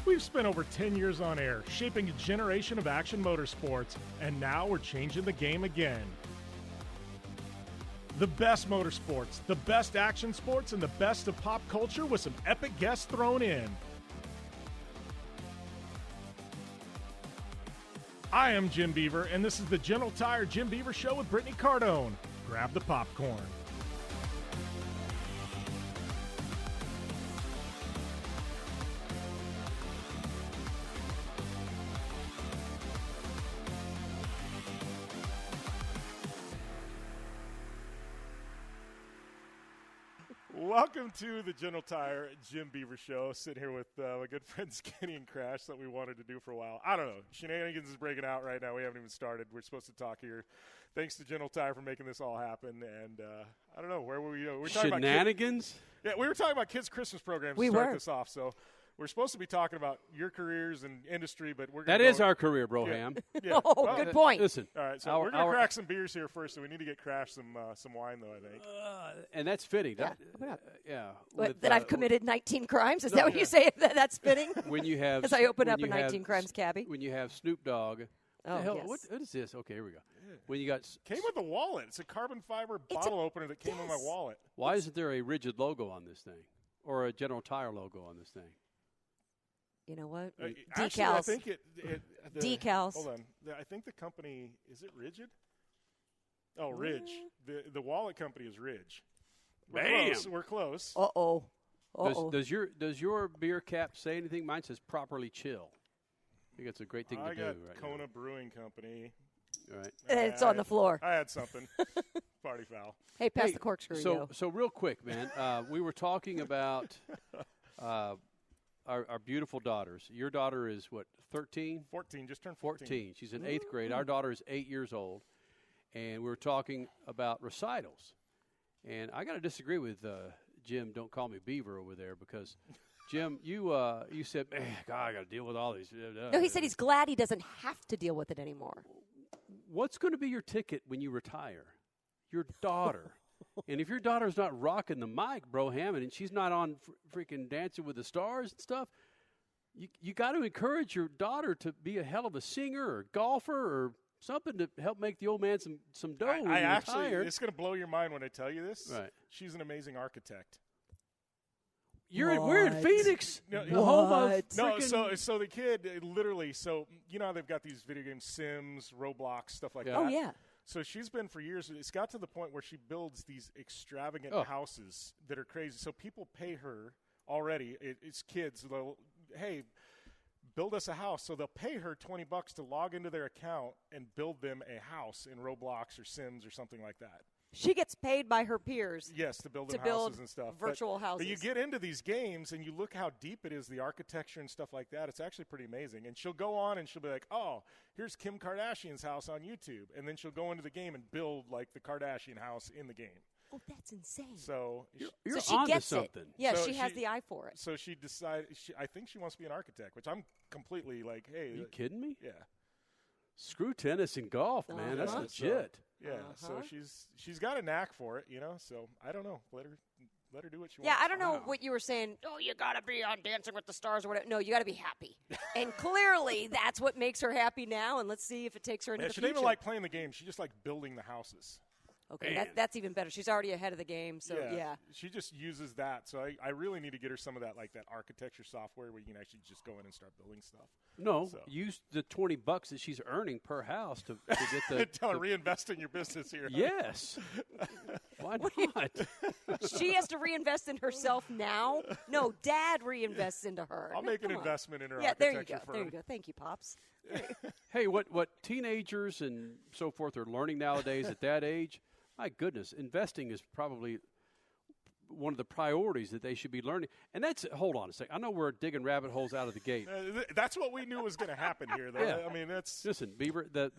We've spent over 10 years on air, shaping a generation of action motorsports, and now we're changing the game again. The best motorsports, the best action sports, and the best of pop culture with some epic guests thrown in. I am Jim Beaver, and this is the General Tire Jim Beaver Show with Brittany Cardone. Grab the popcorn. Welcome to the General Tire Jim Beaver Show. Sitting here with my good friend Skinny and Crash that we wanted to do for a while. I don't know. Shenanigans is breaking out right now. We haven't even started. We're supposed to talk here. Thanks to General Tire for making this all happen. And I don't know. Where were we? We're talking Shenanigans? About we were talking about kids' Christmas programs to start this off. So we're supposed to be talking about your careers and industry, but we're that is our career, Broham. Yeah. Well, good point. Listen, all right, so we're going to crack some beers here first, so we need to get Crash some wine, though, I think. And that's fitting. That I've committed 19 crimes? Is that what you say? That's fitting? When you have, as I open up a 19 crimes cabbie. When you have Snoop Dogg. Oh, hell, yes. What is this? Okay, here we go. Yeah. When you got came with a wallet. It's a carbon fiber bottle opener that came in my wallet. Why isn't there a rigid logo on this thing, or a General Tire logo on this thing? You know what? Decals. Actually, I think decals. Hold on. I think the company, is it Rigid? Oh, Ridge. The wallet company is Ridge. We're close. Uh-oh. Does your beer cap say anything? Mine says properly chill. I think it's a great thing to do right Kona now. Brewing Company. All right. And it's on the floor. I had something. Party foul. Hey, pass the corkscrew, So real quick, man, we were talking about our beautiful daughters. Your daughter is, what, 13? 14, just turned 14. She's in 8th grade. Our daughter is 8 years old. And we were talking about recitals. And I got to disagree with Jim, don't call me Beaver over there, because, Jim, you said, man, God, I got to deal with all these. No, he said he's glad he doesn't have to deal with it anymore. What's going to be your ticket when you retire? Your daughter. And if your daughter's not rocking the mic, Broham, and she's not on freaking Dancing with the Stars and stuff, you got to encourage your daughter to be a hell of a singer or golfer or something to help make the old man some dough when you retire. It's going to blow your mind when I tell you this. Right. She's an amazing architect. We're in Phoenix. Home of freaking so the kid literally. So you know how they've got these video games, Sims, Roblox, stuff like that. Oh yeah. So she's been for years. It's got to the point where she builds these extravagant houses that are crazy. So people pay her already. It's kids. Hey, build us a house. So they'll pay her $20 to log into their account and build them a house in Roblox or Sims or something like that. She gets paid by her peers. Yes, to build houses and stuff. Virtual houses. But you get into these games and you look how deep it is, the architecture and stuff like that. It's actually pretty amazing. And she'll go on and she'll be like, oh, here's Kim Kardashian's house on YouTube. And then she'll go into the game and build like the Kardashian house in the game. Oh, that's insane. So she onto gets something. It. Yeah, she has the eye for it. So she decided, I think she wants to be an architect, which I'm completely like, hey. Are you kidding me? Yeah. Screw tennis and golf, man. That's legit. So she's got a knack for it, you know. So I don't know. Let her do what she wants. Yeah, I don't know what you were saying. Oh, you got to be on Dancing with the Stars or whatever. No, you got to be happy. And clearly that's what makes her happy now, and let's see if it takes her into the future. She didn't even like playing the game. She just liked building the houses. Okay, that's even better. She's already ahead of the game, so yeah. She just uses that. So I really need to get her some of that, like that architecture software where you can actually just go in and start building stuff. No, use the $20 that she's earning per house to get the. Tell her reinvest in your business here. Yes. Why not? She has to reinvest in herself now. No, Dad reinvests into her. I'll make an investment in her. Yeah, there you go. Firm. There you go. Thank you, Pops. Hey, what teenagers and so forth are learning nowadays at that age? My goodness, investing is probably one of the priorities that they should be learning. And that's, hold on a second. I know we're digging rabbit holes out of the gate. That's what we knew was going to happen here, though. Yeah. I mean, that's. Listen, Beaver, the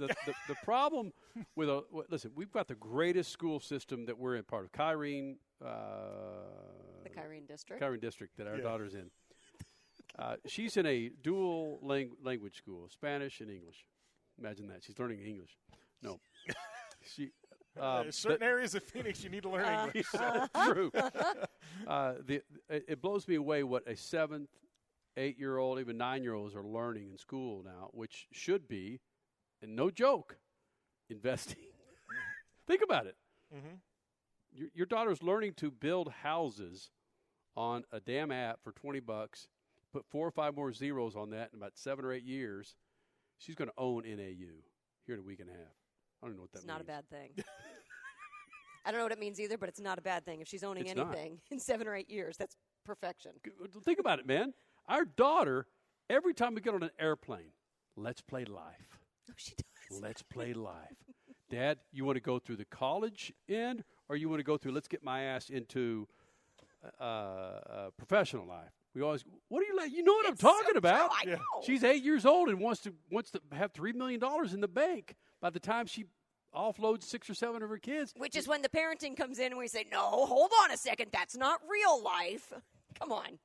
problem with listen, we've got the greatest school system that we're in, part of Kyrene. The Kyrene district. Kyrene district that our daughter's in. She's in a dual language school, Spanish and English. Imagine that. She's learning English. No. Certain areas of Phoenix, you need to learn English. True. It blows me away what a 7th, 8-year-old, even 9-year-olds are learning in school now, which should be, and no joke, investing. Think about it. Mm-hmm. Your daughter's learning to build houses on a damn app for $20. Put 4 or 5 more zeros on that in about 7 or 8 years. She's going to own NAU here in a week and a half. I don't know what that means. It's not a bad thing. I don't know what it means either, but it's not a bad thing. If she's owning anything in 7 or 8 years, that's perfection. Think about it, man. Our daughter, every time we get on an airplane, let's play life. Oh, she does. Let's play life. Dad, you want to go through the college end, or you want to go through, let's get my ass into professional life? We always, what do you like? You know what I'm talking about. True. I know. She's 8 years old and wants to have $3 million in the bank by the time she offloads 6 or 7 of her kids. Which is when the parenting comes in and we say, no, hold on a second. That's not real life. Come on.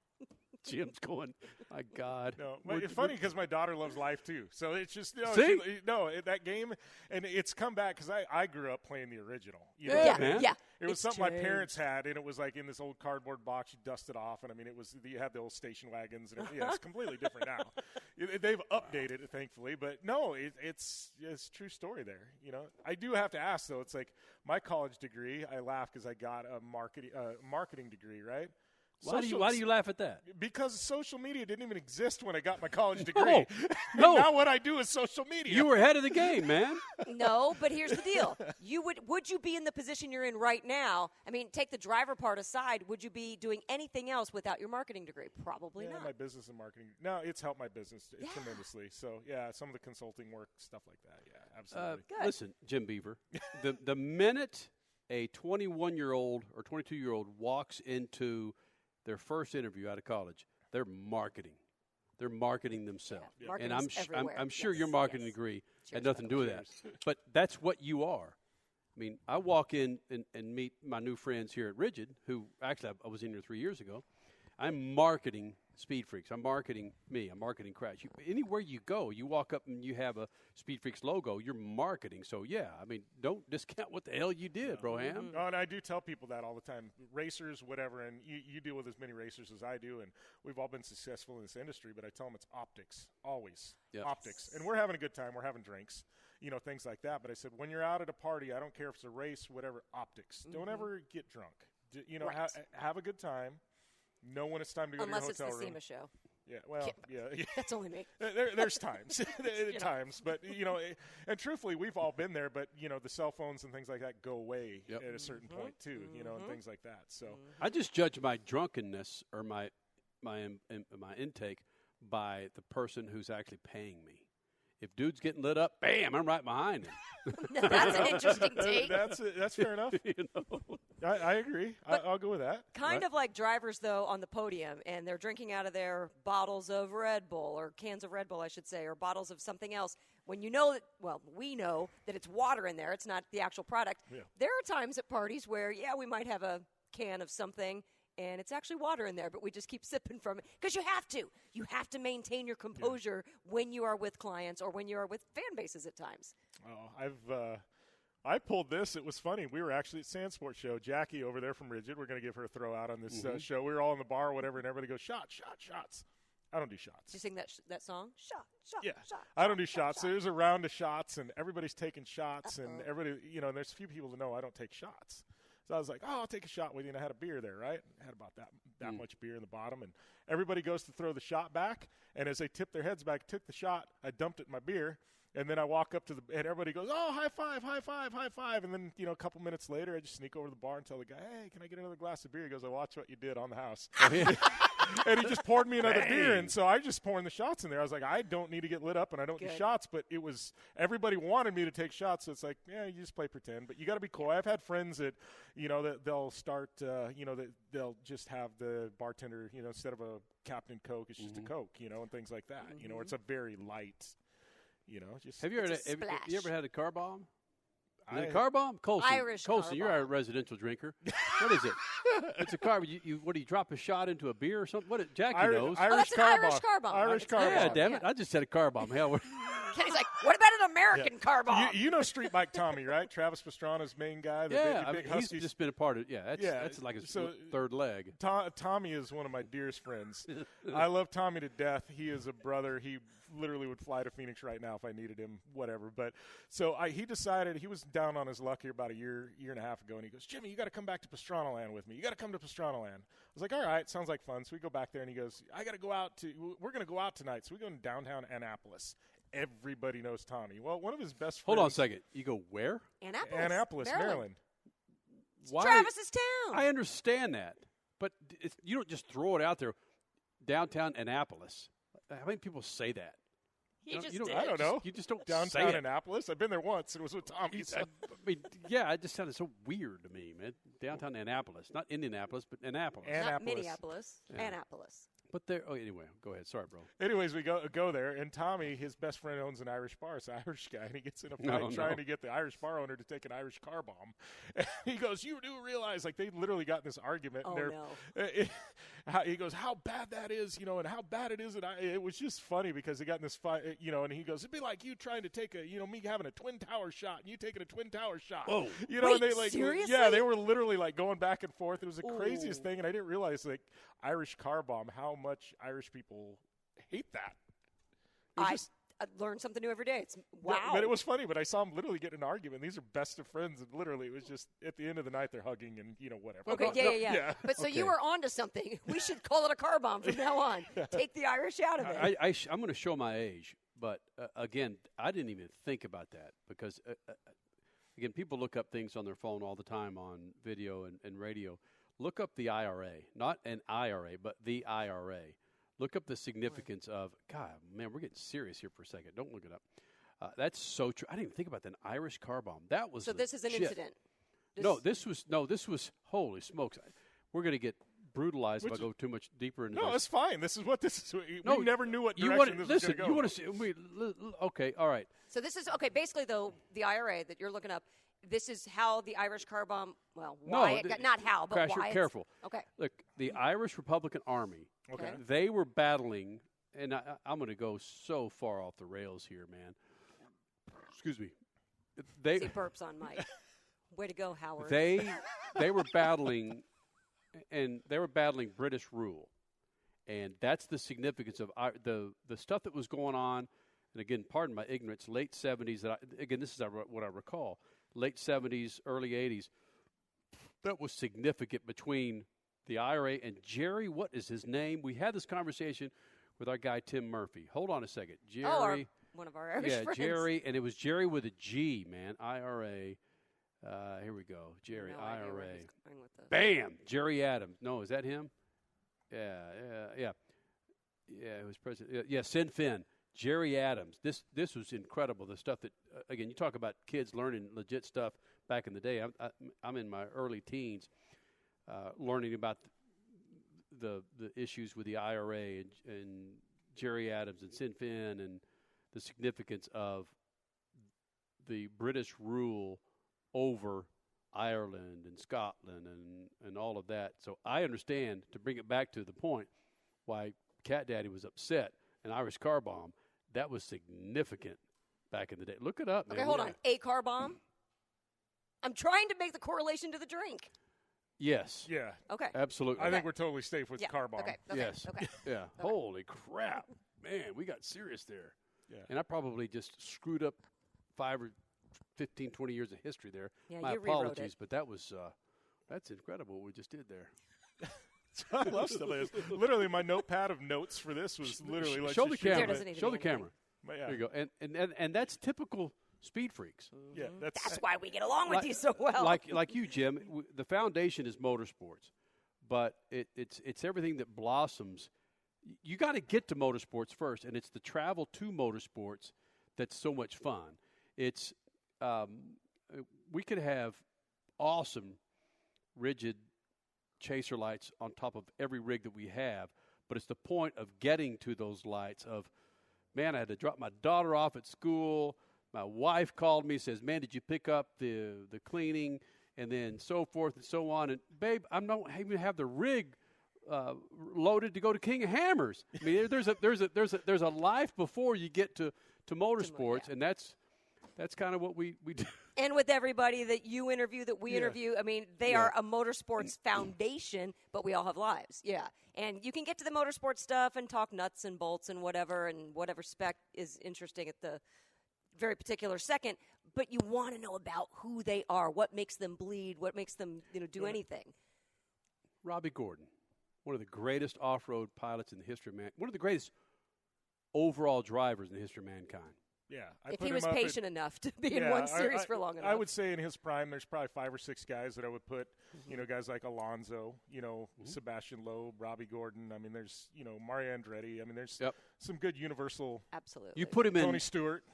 Jim's going, my God. No, it's funny because my daughter loves life too. So it's just that game, and it's come back because I grew up playing the original. You know, yeah. It was something my parents had, and it was like in this old cardboard box. You dust it off, and I mean, you had the old station wagons, and it's completely different now. They've updated it, thankfully, but no, it's a true story there. You know, I do have to ask though. It's like my college degree. I laugh because I got a marketing degree, right? Why do you laugh at that? Because social media didn't even exist when I got my college degree. No. Now what I do is social media. You were ahead of the game, man. No, but here's the deal. Would you be in the position you're in right now? I mean, take the driver part aside. Would you be doing anything else without your marketing degree? Probably not. My business and marketing. No, it's helped my business tremendously. So, some of the consulting work, stuff like that. Yeah, absolutely. Listen, Jim Beaver, the minute a 21-year-old or 22-year-old walks into their first interview out of college, they're marketing. They're marketing themselves. Yeah. And I'm sure your marketing degree had nothing to do with that. But that's what you are. I mean, I walk in and meet my new friends here at Rigid, who actually I was in here 3 years ago. I'm marketing Speed Freaks. I'm marketing me. I'm marketing Crash. Anywhere you go, you walk up and you have a Speed Freaks logo, you're marketing. So, I mean, don't discount what the hell you did, Broham. No, and I do tell people that all the time. Racers, whatever, and you deal with as many racers as I do, and we've all been successful in this industry, but I tell them it's optics, always. Yep. Optics. And we're having a good time. We're having drinks, things like that. But I said, when you're out at a party, I don't care if it's a race, whatever, optics. Don't ever get drunk. Have a good time. Know when it's time to go to your hotel room. Unless it's the SEMA show. Yeah, well, yeah. That's only me. There's times. Times. But, and truthfully, we've all been there, but, the cell phones and things like that go away at a certain point, too, and things like that. So I just judge my drunkenness or my intake by the person who's actually paying me. If dude's getting lit up, bam, I'm right behind him. That's an interesting take. That's fair enough. I agree. I'll go with that. Kind of like drivers, though, on the podium, and they're drinking out of their bottles of Red Bull, or cans of Red Bull, I should say, or bottles of something else. When we know that it's water in there, it's not the actual product. Yeah. There are times at parties where, we might have a can of something, and it's actually water in there, but we just keep sipping from it because you have to. You have to maintain your composure when you are with clients or when you are with fan bases at times. Oh, I pulled this. It was funny. We were actually at Sandsport show. Jackie over there from Rigid. We're going to give her a throw out on this show. We were all in the bar or whatever, and everybody goes, shots. I don't do shots. Did you sing that song? Shot. Yeah. I don't do shots. So there's a round of shots, and everybody's taking shots, and everybody, and there's a few people that know I don't take shots. So I was like, I'll take a shot with you, and I had a beer there, right? I had about that much beer in the bottom, and everybody goes to throw the shot back, and as they tip their heads back, took the shot, I dumped it in my beer, and then I walk up to and everybody goes, oh, high five, and then, a couple minutes later, I just sneak over to the bar and tell the guy, hey, can I get another glass of beer? He goes, I watch what you did on the house. And he just poured me another beer, and so I just pouring the shots in there. I was like, I don't need to get lit up, and I don't do shots, but everybody wanted me to take shots, so it's like, you just play pretend, but you got to be cool. I've had friends that, that they'll start, that they'll just have the bartender, instead of a Captain Coke, it's just a Coke, and things like that, it's a very light, just. Have you ever had a car bomb? Is it a car bomb? Colson, Irish Colson, car you're a bomb. residential drinker. What is it? It's a car. What do you drop a shot into a beer or something? What? Jackie knows. That's an Irish car bomb. Irish car bomb. Yeah, damn it! I just said a car bomb. Hell, Kenny's like, what about an American car bomb? You know Street Bike Tommy, right? Travis Pastrana's main guy. The big he's just been a part of. That's like his third leg. Tommy is one of my dearest friends. I love Tommy to death. He is a brother. He literally would fly to Phoenix right now if I needed him, whatever. But so he decided he was down on his luck here about a year and a half ago, and he goes, Jimmy, you got to come back to Pastrana Land with me. You got to come to Pastrana Land. I was like, all right, sounds like fun. So we go back there, and he goes, we're going to go out tonight. So we go in downtown Annapolis. Everybody knows Tommy. Well, one of his best friends. Hold on a second. You go where? Annapolis, Maryland. Why? Travis's town. I understand that, but you don't just throw it out there. Downtown Annapolis. How many people say that? He just did. I don't know. You just don't downtown say it. Annapolis. I've been there once. It was with Tommy. So. I mean, yeah, it just sounded so weird to me, man. Downtown Annapolis, not Indianapolis, but Annapolis. Not Minneapolis. Yeah. Annapolis. But there. Oh, anyway, go ahead. Sorry, bro. Anyways, we go there, and Tommy, his best friend, owns an Irish bar. It's an Irish guy, and he gets in a fight trying to get the Irish bar owner to take an Irish car bomb. And he goes, "You do realize, like, they literally got in this argument." Oh, and he goes, "How bad that is, and how bad it is." And it was just funny because they got in this fight, and he goes, "It'd be like you trying to take me having a Twin Tower shot, and you taking a Twin Tower shot." Whoa. Wait, and they seriously? Yeah, they were literally like going back and forth. It was the craziest thing, and I didn't realize like Irish car bomb how much Irish people hate that. I learn something new every day. It's wow. But it was funny. But I saw them literally get in an argument. These are best of friends, and literally it was just at the end of the night they're hugging and whatever. Okay, yeah. But so you were onto something. We should call it a car bomb from now on. Take the Irish out of it. I'm going to show my age, but again, I didn't even think about that because again, people look up things on their phone all the time on video and radio. Look up the IRA, not an IRA, but the IRA. Look up the significance of, God, man, we're getting serious here for a second. Don't look it up. That's so true. I didn't even think about that. An Irish car bomb. That was so this is an incident. This was, holy smokes. We're going to get brutalized if I go too much deeper into this. No, it's fine. This is what this is. We never knew what direction this was going to go. You want to see, okay, all right. So this is, basically, though, the IRA that you're looking up, this is how the Irish car bomb, why? Not how, but Crash, why. Careful. Okay. Look, the Irish Republican Army, they were battling, and I'm going to go so far off the rails here, man. Excuse me. See burps on Mike. Way to go, Howard. They were battling, and they were battling British rule. And that's the significance of the stuff that was going on. And again, pardon my ignorance, late 70s. This is what I recall. Late 70s, early 80s. That was significant between the IRA and Jerry. What is his name? We had this conversation with our guy Tim Murphy. Hold on a second, Jerry. One of our Irish friends. Jerry, and it was Jerry with a G, man. IRA. Here we go, Jerry. No IRA. Bam, Jerry Adams. No, is that him? Yeah. Yeah, it was president. Yeah, Sinn Fin. Jerry Adams. This was incredible. The stuff that, again, you talk about kids learning legit stuff back in the day. I'm in my early teens, learning about the issues with the IRA and Jerry Adams and Sinn Fin and the significance of the British rule over Ireland and Scotland and all of that. So I understand, to bring it back to the point, why Cat Daddy was upset. An Irish car bomb, that was significant back in the day. Look it up, man. Okay, hold on. A car bomb? I'm trying to make the correlation to the drink. Yes. Yeah. Okay. Absolutely. I think we're totally safe with car bomb. Okay. Yes. Okay. Yeah. Okay. Holy crap. Man, we got serious there. Yeah. And I probably just screwed up 5 or 15, 20 years of history there. Yeah, My you rewrote apologies, it. but that's incredible what we just did there. I love stuff like this. Literally, my notepad of notes for this was literally like. Show the camera. doesn't need to Show be the camera. Yeah. There you go. And that's typical speed freaks. Yeah, That's why we get along with you so well. Like you, Jim. The foundation is motorsports, but it's everything that blossoms. You got to get to motorsports first, and it's the travel to motorsports that's so much fun. It's we could have awesome rigid chaser lights on top of every rig that we have, but it's the point of getting to those lights of, man, I had to drop my daughter off at school, My wife called me, says, "Man, did you pick up the cleaning?" And then so forth and so on. And babe, I don't even have the rig loaded to go to King of Hammers. I mean, there's a life before you get to motorsports, and that's kind of what we do. And with everybody that you interview, that we interview, I mean, they are a motorsports foundation, but we all have lives. Yeah. And you can get to the motorsports stuff and talk nuts and bolts and whatever spec is interesting at the very particular second, but you want to know about who they are, what makes them bleed, what makes them, do anything. Robbie Gordon, one of the greatest off-road pilots in the history of man, one of the greatest overall drivers in the history of mankind. Yeah, if he was patient enough to be in one series for long enough. I would say in his prime, there's probably 5 or 6 guys that I would put, guys like Alonso, Sebastian Loeb, Robbie Gordon. I mean, there's, Mario Andretti. I mean, there's some good universal. Absolutely. You put him in. Tony Stewart.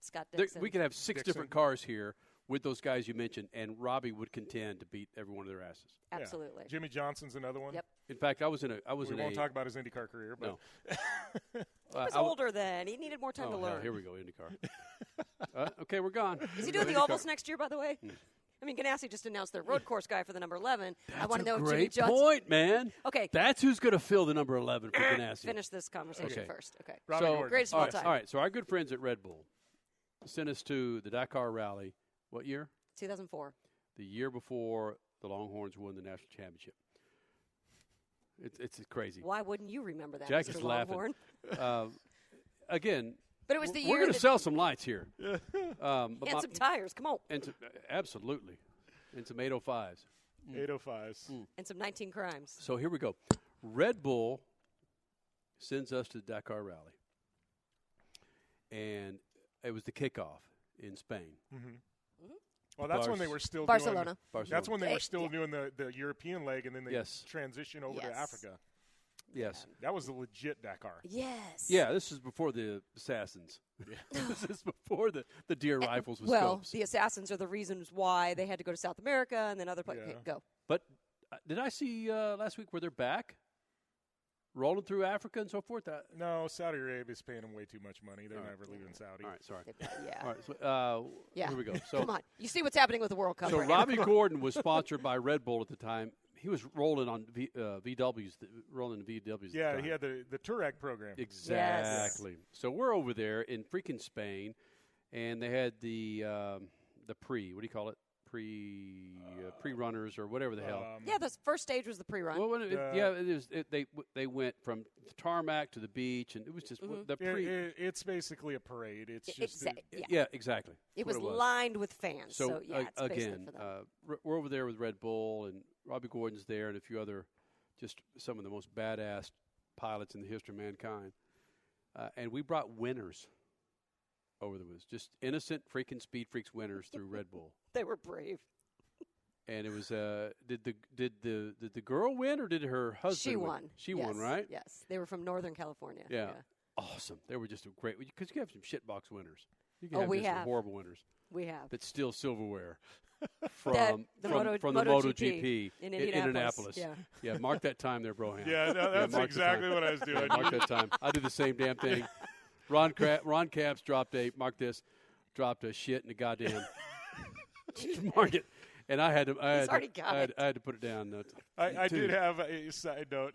Scott Dixon. We could have 6 different cars here with those guys you mentioned, and Robbie would contend to beat every one of their asses. Absolutely. Yeah. Jimmy Johnson's another one. Yep. In fact, we won't talk about his IndyCar career, but no. He was older then. He needed more time to learn. Here we go, IndyCar. Okay, we're gone. Is he doing the ovals next year, by the way? I mean, Ganassi just announced their road course guy for the number 11. I want to know if Jimmy Johnson. Great point, man. Okay. That's who's going to fill the number 11 for Ganassi. Finish this conversation first. Okay. Greatest of all time. All right, so our good friends at Red Bull sent us to the Dakar Rally. What year? 2004. The year before the Longhorns won the national championship. It's crazy. Why wouldn't you remember that? Jack is laughing. Again, but it was the year we're going to sell some lights here. And some tires. Come on. Absolutely. And some 805s. 805s. And some 19 crimes. So here we go. Red Bull sends us to the Dakar Rally. And it was the kickoff in Spain. Well, that's when they were still Barcelona. That's when they were still doing the European leg, and then they transitioned over to Africa. Yes. That was the legit Dakar. Yes. Yeah, this is before the Assassins. This is before the deer rifles with scopes. Well, the Assassins are the reasons why they had to go to South America and then other places. Okay, go. But did I see last week where they're back? Rolling through Africa and so forth? No, Saudi Arabia is paying them way too much money. They're never leaving Saudi. All right, sorry. Yeah. All right, so, here we go. So, come on. You see what's happening with the World Cup So right Robbie Gordon was sponsored by Red Bull at the time. He was rolling on VWs. Yeah, he had the Touareg program. Exactly. Yes. So we're over there in freaking Spain, and they had the what do you call it? Pre-runners or whatever the hell. Yeah, the first stage was the pre-run. Well, they went from the tarmac to the beach, and it was just the pre. It's basically a parade. It's just exactly. It was lined with fans. So it's again, we're over there with Red Bull, and Robbie Gordon's there, and a few other, just some of the most badass pilots in the history of mankind, and we brought winners. Over the woods, just innocent freaking speed freaks winners through Red Bull. They were brave. And it was did the girl win or did her husband? She won. Win? She won, right? Yes, they were from Northern California. Yeah, awesome. They were just a great because you have some shitbox winners. You can we have some horrible winners. We have, but still silverware from the MotoGP in Indianapolis. Yeah, mark that time there, Broham. Yeah, that's exactly what I was doing. Mark that time. I do the same damn thing. Ron Capps dropped a shit in the goddamn market, and I had to put it down. I did have a side note.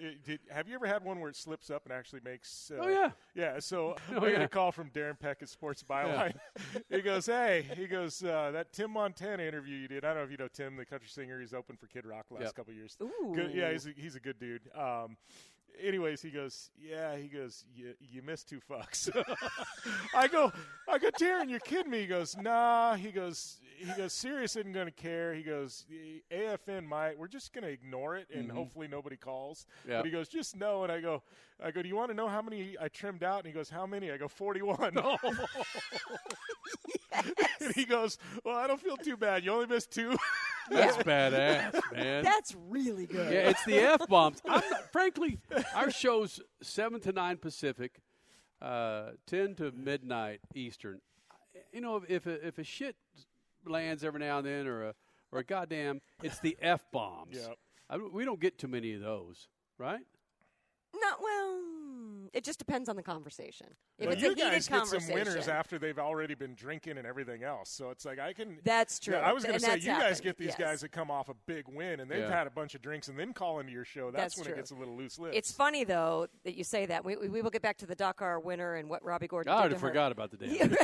Have you ever had one where it slips up and actually makes? Oh yeah, yeah. So I got a call from Darren Peck at Sports Byline. Yeah. He goes, that Tim Montana interview you did. I don't know if you know Tim, the country singer. He's opened for Kid Rock the last couple of years. Ooh. Good, yeah, he's a good dude. Anyways, he goes, you missed 2 fucks. I go, Darren, you're kidding me. He goes, nah. He goes, Sirius isn't going to care. He goes, AFN might. We're just going to ignore it, and hopefully nobody calls. But he goes, just know. And I go, do you want to know how many I trimmed out? And he goes, how many? I go, 41. Yes. And he goes, well, I don't feel too bad. You only missed 2. That's badass, man. That's really good. Yeah, it's the F-bombs. Frankly, our show's 7 to 9 Pacific, 10 to midnight Eastern. You know, if a shit lands every now and then or a goddamn, it's the F-bombs. Yep. We don't get too many of those, right? Not well. It just depends on the conversation. If well, it's you a heated guys get conversation, some winners after they've already been drinking and everything else. So it's like I can. That's true. Yeah, I was going to say that's you guys happened. get these Yes. guys that come off a big win and they've had a bunch of drinks and then call into your show. That's when true. it gets a little loose lips. It's funny though that you say that. We will get back to the Dakar winner and what Robbie Gordon. I did already to her. forgot about the damn.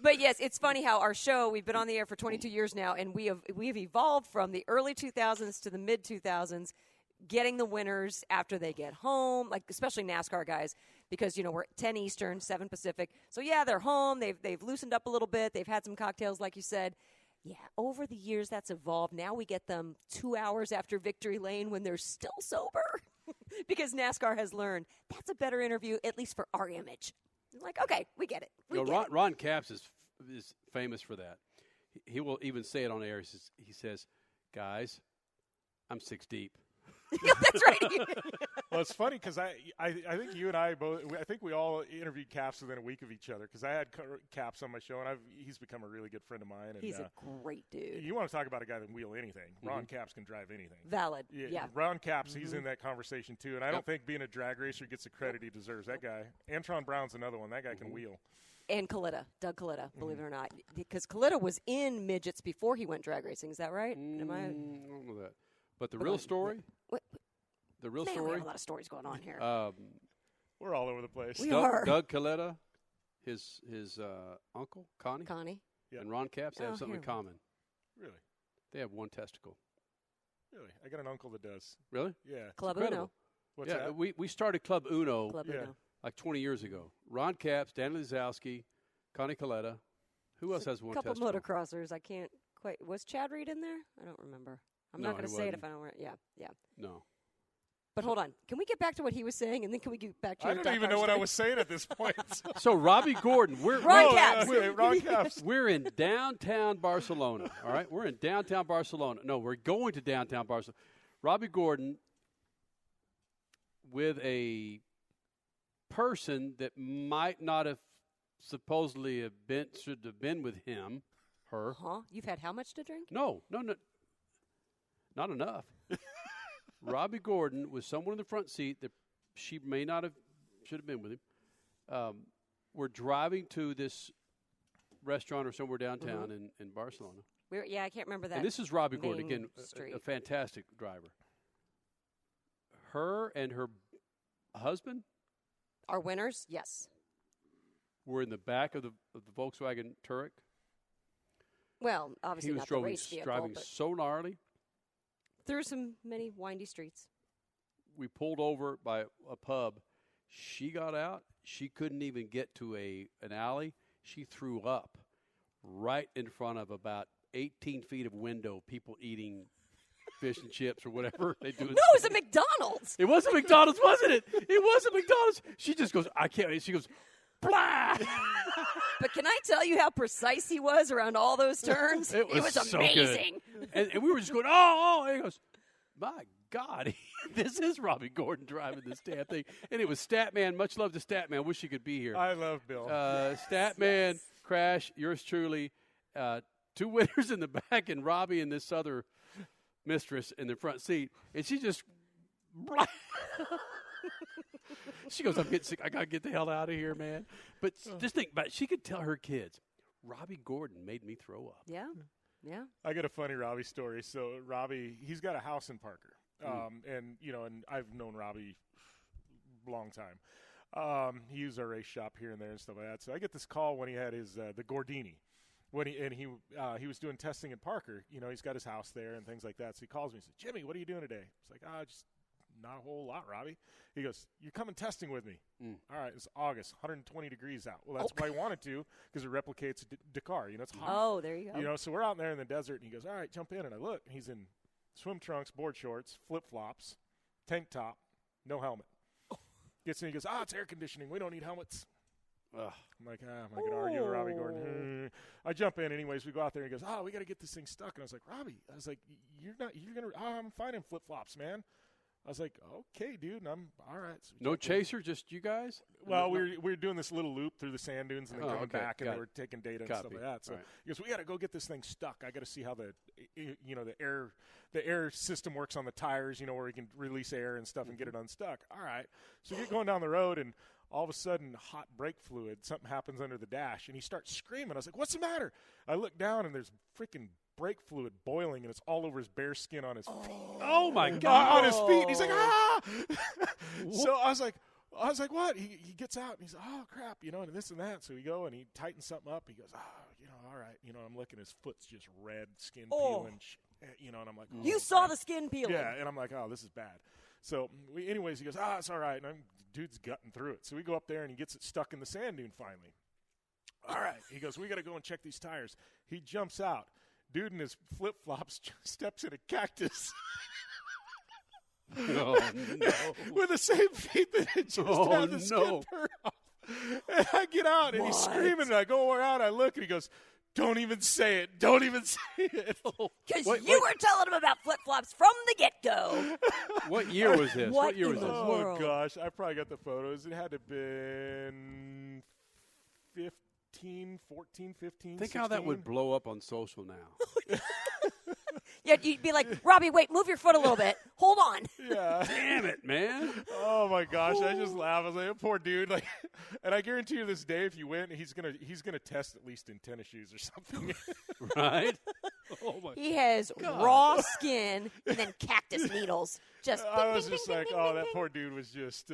But yes, it's funny how our show, we've been on the air for 22 years now, and we have evolved from the early 2000s to the mid 2000s, getting the winners after they get home, like especially NASCAR guys, because we're 10 Eastern, 7 Pacific. So yeah, they're home. They've loosened up a little bit. They've had some cocktails, like you said. Yeah, over the years that's evolved. Now we get them 2 hours after victory lane when they're still sober, because NASCAR has learned that's a better interview, at least for our image. I'm like, okay, we get it. Ron Capps is famous for that. He will even say it on air. He says, guys, I'm 6 deep. Yeah, that's right. Well, it's funny because I think you and I both. I think we all interviewed Caps within a week of each other because I had Caps on my show and he's become a really good friend of mine. And, he's a great dude. You want to talk about a guy that can wheel anything? Ron Caps can drive anything. Valid. Yeah. Ron Caps, he's in that conversation too, and I don't think being a drag racer gets the credit he deserves. That guy, Antron Brown's another one. That guy can wheel. And Doug Coletta, believe it or not, because Coletta was in midgets before he went drag racing. Is that right? Am I? I don't know that. But the real story. The real story. We have a lot of stories going on here. We're all over the place. We are. Doug Coletta, his uncle Connie, and Ron Capps have something in common. Really? They have one testicle. Really? I got an uncle that does. Really? Yeah. Club incredible. Uno. What's yeah, that? we started Club Uno. Club Uno. Like 20 years ago. Ron Capps, Dan Lizowski, Connie Coletta. Who else has one couple testicle? motocrossers. I can't quite. Was Chad Reed in there? I don't remember. I'm No, not going to he say it wasn't. if I don't remember. Yeah. No. But hold on. Can we get back to what he was saying, and then can we get back to I your don't even Dakar know what I story? was saying at this point. So Robbie Gordon, Ron Capps. Ron Capps. we're in downtown Barcelona. All right, we're in downtown Barcelona. No, we're going to downtown Barcelona. Robbie Gordon with a person that might not have supposedly should have been with him, her. Huh? You've had how much to drink? No, not enough. Robbie Gordon was someone in the front seat that she may not have should have been with him. We're driving to this restaurant or somewhere downtown in Barcelona. I can't remember that. And this is Robbie Gordon, main again, street. a fantastic driver. Her and her husband Our winners, yes. were in the back of the Volkswagen Touareg. Well, obviously He was not the race vehicle, driving but so gnarly. through many windy streets. We pulled over by a pub. She got out. She couldn't even get to an alley. She threw up right in front of about 18 feet of window, people eating fish and chips or whatever they do. No, it was a McDonald's. It wasn't McDonald's, wasn't it? It wasn't McDonald's. She just goes, I can't. She goes, blah. But can I tell you how precise he was around all those turns? It was so amazing. Good. And we were just going, oh. And he goes, my God, this is Robbie Gordon driving this damn thing. And it was Statman. Much love to Statman. Wish he could be here. I love Bill. Statman, Crash, yours truly. 2 winners in the back, and Robbie and this other mistress in the front seat. And she just she goes, I'm getting sick. I got to get the hell out of here, man. But just think about it. She could tell her kids, Robbie Gordon made me throw up. Yeah. I got a funny Robbie story. So Robbie, he's got a house in Parker. And I've known Robbie a long time. He used our race shop here and there and stuff like that. So I get this call when he had his the Gordini. He was doing testing in Parker. He's got his house there and things like that. So he calls me and says, Jimmy, what are you doing today? It's like, just not a whole lot, Robbie. He goes, you're coming testing with me. All right, it's August, 120 degrees out. Well, that's why I wanted to, because it replicates Dakar. It's hot. Oh, there you go. So we're out there in the desert, and he goes, all right, jump in. And I look, and he's in swim trunks, board shorts, flip-flops, tank top, no helmet. Gets in, he goes, it's air conditioning. We don't need helmets. Ugh. I'm like, am I going to argue with Robbie Gordon? I jump in anyways. We go out there, and he goes, we got to get this thing stuck. And I was like, Robbie, you're going to, I'm fine in flip-flops, man. I was like, okay, dude, and I'm all right. So no chaser, just you guys? Well, we were doing this little loop through the sand dunes and then coming back, and Got they were it. taking data and Copy. stuff like that. So Right. he goes, we got to go get this thing stuck. I got to see how the air system works on the tires, where we can release air and stuff and get it unstuck. All right. So we get going down the road, and all of a sudden, hot brake fluid, something happens under the dash, and he starts screaming. I was like, what's the matter? I look down, and there's freaking brake fluid boiling, and it's all over his bare skin on his feet. Oh, my God. On his feet. And he's like, ah! So I was like, what? He gets out, and he's like, oh, crap, and this and that. So we go, and he tightens something up. He goes, all right. I'm looking, his foot's just red, skin peeling, and I'm like, oh, You saw the skin peeling. yeah, and I'm like, oh, this is bad. So anyways, he goes, it's all right. And dude's gutting through it. So we go up there, and he gets it stuck in the sand dune finally. All right. He goes, we got to go and check these tires. He jumps out. Dude in his flip-flops steps in a cactus. Oh, no. With the same feet that it just had the skin burn off. And I get out, and he's screaming, and I go around, I look, and he goes, don't even say it. Don't even say it. Because you were telling him about flip-flops from the get-go. What year was this? What year in was the this? world? Oh, gosh. I probably got the photos. It had to have been 14, 15, Think 16. how that would blow up on social now. Yeah, you'd be like, Robbie, wait, move your foot a little bit. Hold on. Yeah. Damn it, man. Oh my gosh, I just laugh. I was like, poor dude. Like, and I guarantee you, this day, if you win, he's gonna test at least in tennis shoes or something. Right? Oh my He has God. raw skin and then cactus needles. Just I was just like, oh, that poor dude was just.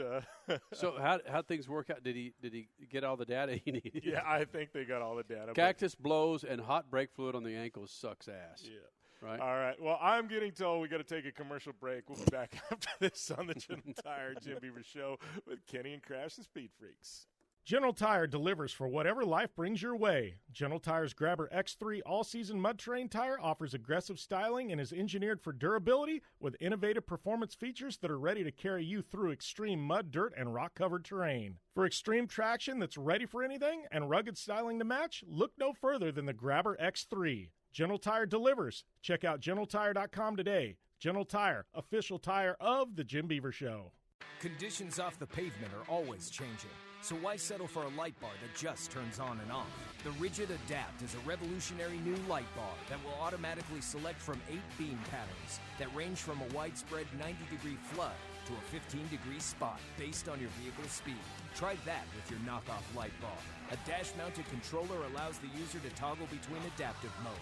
So how'd things work out? Did he get all the data he needed? Yeah, I think they got all the data. Cactus blows and hot brake fluid on the ankles sucks ass. Yeah. Right? All right. Well, I'm getting told we got to take a commercial break. We'll be back after this on the General Tire Jim Beaver Show with Kenny and Crash and Speed Freaks. General Tire delivers for whatever life brings your way. General Tire's Grabber X3 all-season mud terrain tire offers aggressive styling and is engineered for durability with innovative performance features that are ready to carry you through extreme mud, dirt, and rock-covered terrain. For extreme traction that's ready for anything and rugged styling to match, look no further than the Grabber X3. General Tire delivers. Check out GeneralTire.com today. General Tire, official tire of the Jim Beaver Show. Conditions off the pavement are always changing, so why settle for a light bar that just turns on and off? The Rigid Adapt is a revolutionary new light bar that will automatically select from 8 beam patterns that range from a widespread 90-degree flood to a 15-degree spot based on your vehicle's speed. Try that with your knockoff light bar. A dash-mounted controller allows the user to toggle between adaptive mode,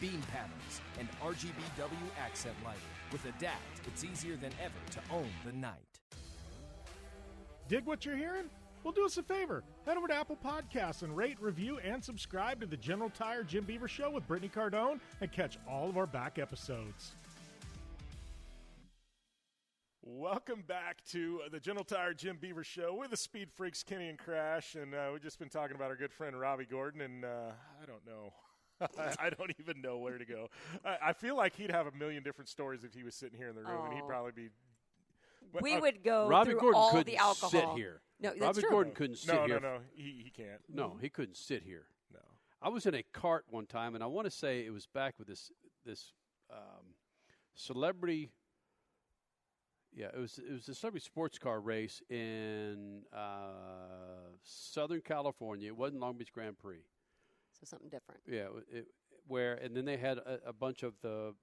beam patterns, and RGBW accent lighting. With Adapt, it's easier than ever to own the night. Dig what you're hearing? Well, do us a favor. Head over to Apple Podcasts and rate, review, and subscribe to the General Tire Jim Beaver Show with Brittany Cardone and catch all of our back episodes. Welcome back to the General Tire Jim Beaver Show with the Speed Freaks, Kenny and Crash. And we've just been talking about our good friend Robbie Gordon, and I don't know. I don't even know where to go. I feel like he'd have a million different stories if he was sitting here in the room, and he'd probably be... But, we would go Robbie through Gordon all couldn't the alcohol. sit here. No, that's Robbie true. Gordon couldn't sit here. No, he can't. No, he couldn't sit here. No. I was in a cart one time, and I want to say it was back with this celebrity. Yeah, it was a celebrity sports car race in Southern California. It wasn't Long Beach Grand Prix. So something different. Yeah, and then they had a bunch of the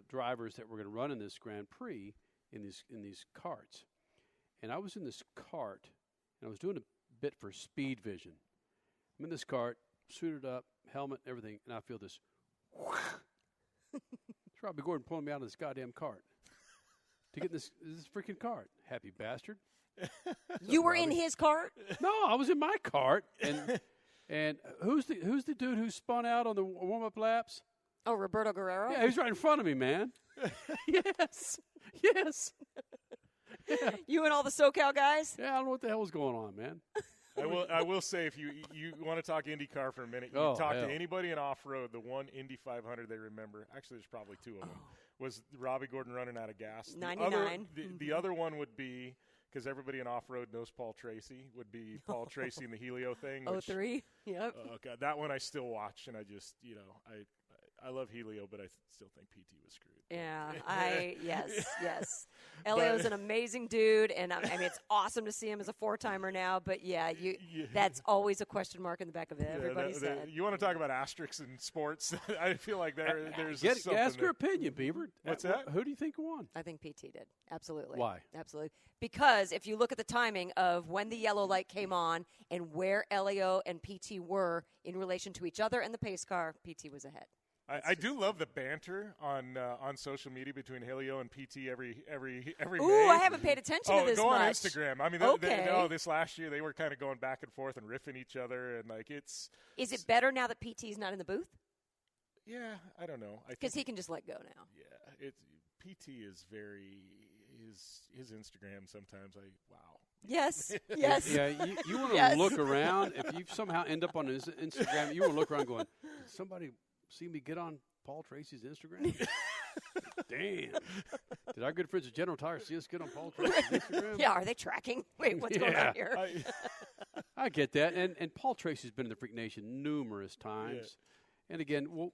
drivers that were going to run in this Grand Prix in these carts, and I was in this cart, and I was doing a bit for Speed Vision. I'm in this cart, suited up, helmet, everything, and I feel this. It's Robbie Gordon pulling me out of this goddamn cart to get in this freaking cart. Happy bastard! You were in his cart? No, I was in my cart, and who's the dude who spun out on the warm up laps? Oh, Roberto Guerrero? Yeah, he's right in front of me, man. Yes. Yeah. You and all the SoCal guys? Yeah, I don't know what the hell was going on, man. I will say, if you want to talk IndyCar for a minute, you talk to anybody in off-road, the one Indy 500 they remember, actually there's probably two of them, was Robbie Gordon running out of gas. 99. The other one would be, because everybody in off-road knows Paul Tracy, would be Paul Tracy in the Helio thing. 03? Yep. Oh, God, that one I still watch, and I just, I love Helio, but I still think PT was screwed. Yeah, yes. Elio's an amazing dude, and I mean, it's awesome to see him as a four-timer now, but that's always a question mark in the back of everybody's head. You want to talk about asterisks in sports? I feel like there's something. Ask your opinion, Beaver. What's that? Who do you think won? I think PT did. Absolutely. Why? Absolutely. Because if you look at the timing of when the yellow light came on and where Elio and PT were in relation to each other and the pace car, PT was ahead. I do love the banter on social media between Helio and PT every Ooh, May. I haven't paid attention to this go on much. Instagram. I mean, this last year they were kind of going back and forth and riffing each other, and like it's. Is it better now that PT's not in the booth? Yeah, I don't know. Because he can just let go now. Yeah, PT is very his Instagram sometimes. Wow. Yes. Yeah, you want to look around. If you somehow end up on his Instagram, you want to look around going, did somebody see me get on Paul Tracy's Instagram? Damn. Did our good friends at General Tire see us get on Paul Tracy's Instagram? Yeah, are they tracking? Wait, what's going on here? I get that. And Paul Tracy's been in the Freak Nation numerous times. Yeah. And again,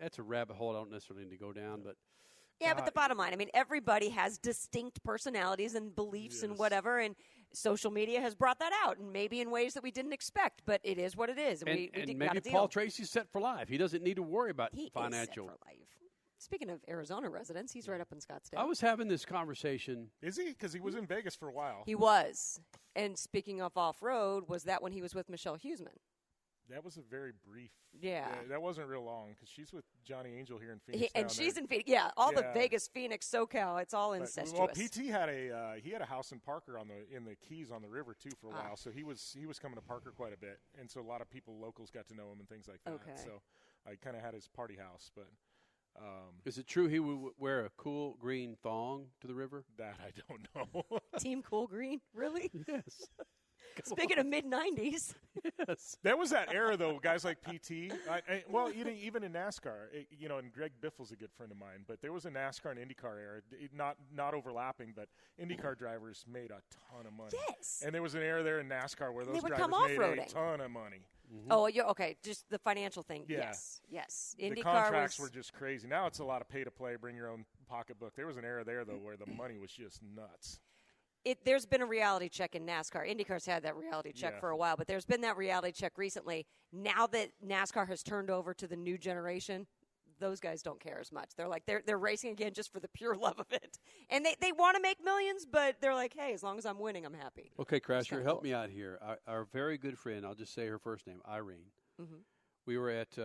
that's a rabbit hole I don't necessarily need to go down, but. Yeah, but the bottom line, I mean, everybody has distinct personalities and beliefs and whatever, and social media has brought that out, and maybe in ways that we didn't expect, but it is what it is. And maybe Paul Tracy's set for life. He doesn't need to worry about financial. Is set for life. Speaking of Arizona residents, he's right up in Scottsdale. I was having this conversation. Is he? Because he was in Vegas for a while. He was. And speaking of off-road, was that when he was with Michelle Huseman? That was a very brief. Yeah. That wasn't real long because she's with Johnny Angel here in Phoenix. And she's in Phoenix. Yeah, all the Vegas, Phoenix, SoCal, it's all incestuous. Well, PT had a house in Parker in the Keys on the river too for a while, so he was coming to Parker quite a bit, and so a lot of locals got to know him and things like that. Okay. So I kind of had his party house, but. Is it true he would wear a cool green thong to the river? That I don't know. Team Cool Green, really? Yes. Speaking of mid-'90s. Yes. There was that era, though, guys like PT. Even in NASCAR, and Greg Biffle's a good friend of mine, but there was a NASCAR and IndyCar era, not overlapping, but IndyCar drivers made a ton of money. Yes. And there was an era there in NASCAR where those drivers made a ton of money. Mm-hmm. Oh, okay, just the financial thing. Yeah. Yes. The IndyCar contracts were just crazy. Now it's a lot of pay-to-play, bring your own pocketbook. There was an era there, though, where the money was just nuts. There's been a reality check in NASCAR. IndyCar's had that reality check for a while, but there's been that reality check recently. Now that NASCAR has turned over to the new generation, those guys don't care as much. They're like they're racing again just for the pure love of it, and they want to make millions, but they're like, hey, as long as I'm winning, I'm happy. Okay, Crasher, help me out here. Our very good friend, I'll just say her first name, Irene. Mm-hmm. We were at.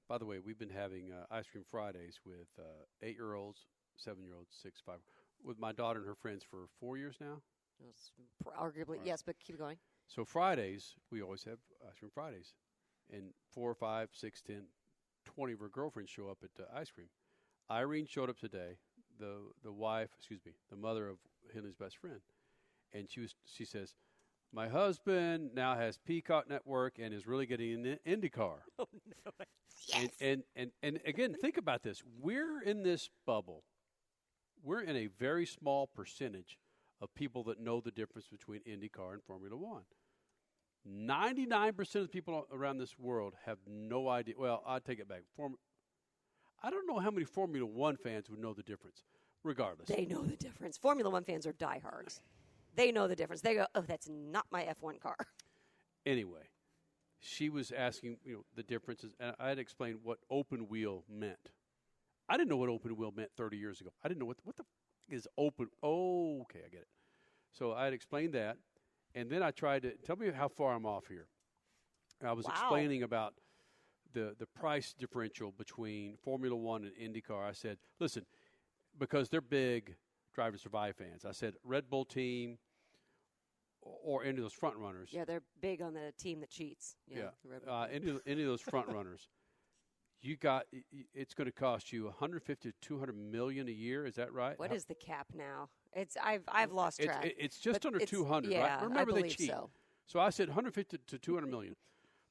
By the way, we've been having ice cream Fridays with 8-year-olds, 7-year-olds, 6, 5. With my daughter and her friends for 4 years now. Arguably, right. Yes, but keep going. So Fridays, we always have ice cream Fridays. And 4, 5, 6, 10, 20 of her girlfriends show up at ice cream. Irene showed up today, the mother of Henley's best friend. And she says, my husband now has Peacock Network and is really getting in IndyCar. Oh, no. Yes. And again, think about this. We're in this bubble. We're in a very small percentage of people that know the difference between IndyCar and Formula One. 99% of the people around this world have no idea. Well, I'll take it back. I don't know how many Formula One fans would know the difference, regardless. They know the difference. Formula One fans are diehards. They know the difference. They go, oh, that's not my F1 car. Anyway, she was asking the differences, and I had explained what open wheel meant. I didn't know what open wheel meant 30 years ago. I didn't know what the is open. Oh, okay, I get it. So I had explained that, and then I tried to tell me how far I'm off here. I was explaining about the price differential between Formula One and IndyCar. I said, listen, because they're big Drive to Survive fans. I said Red Bull team or any of those front runners. Yeah, they're big on the team that cheats. Any of those front runners. It's going to cost you $150 to $200 million a year. Is that right? What is the cap now? I've lost track. It's just under 200. Yeah, right? Remember, I they cheat. So I said 150 to 200 million.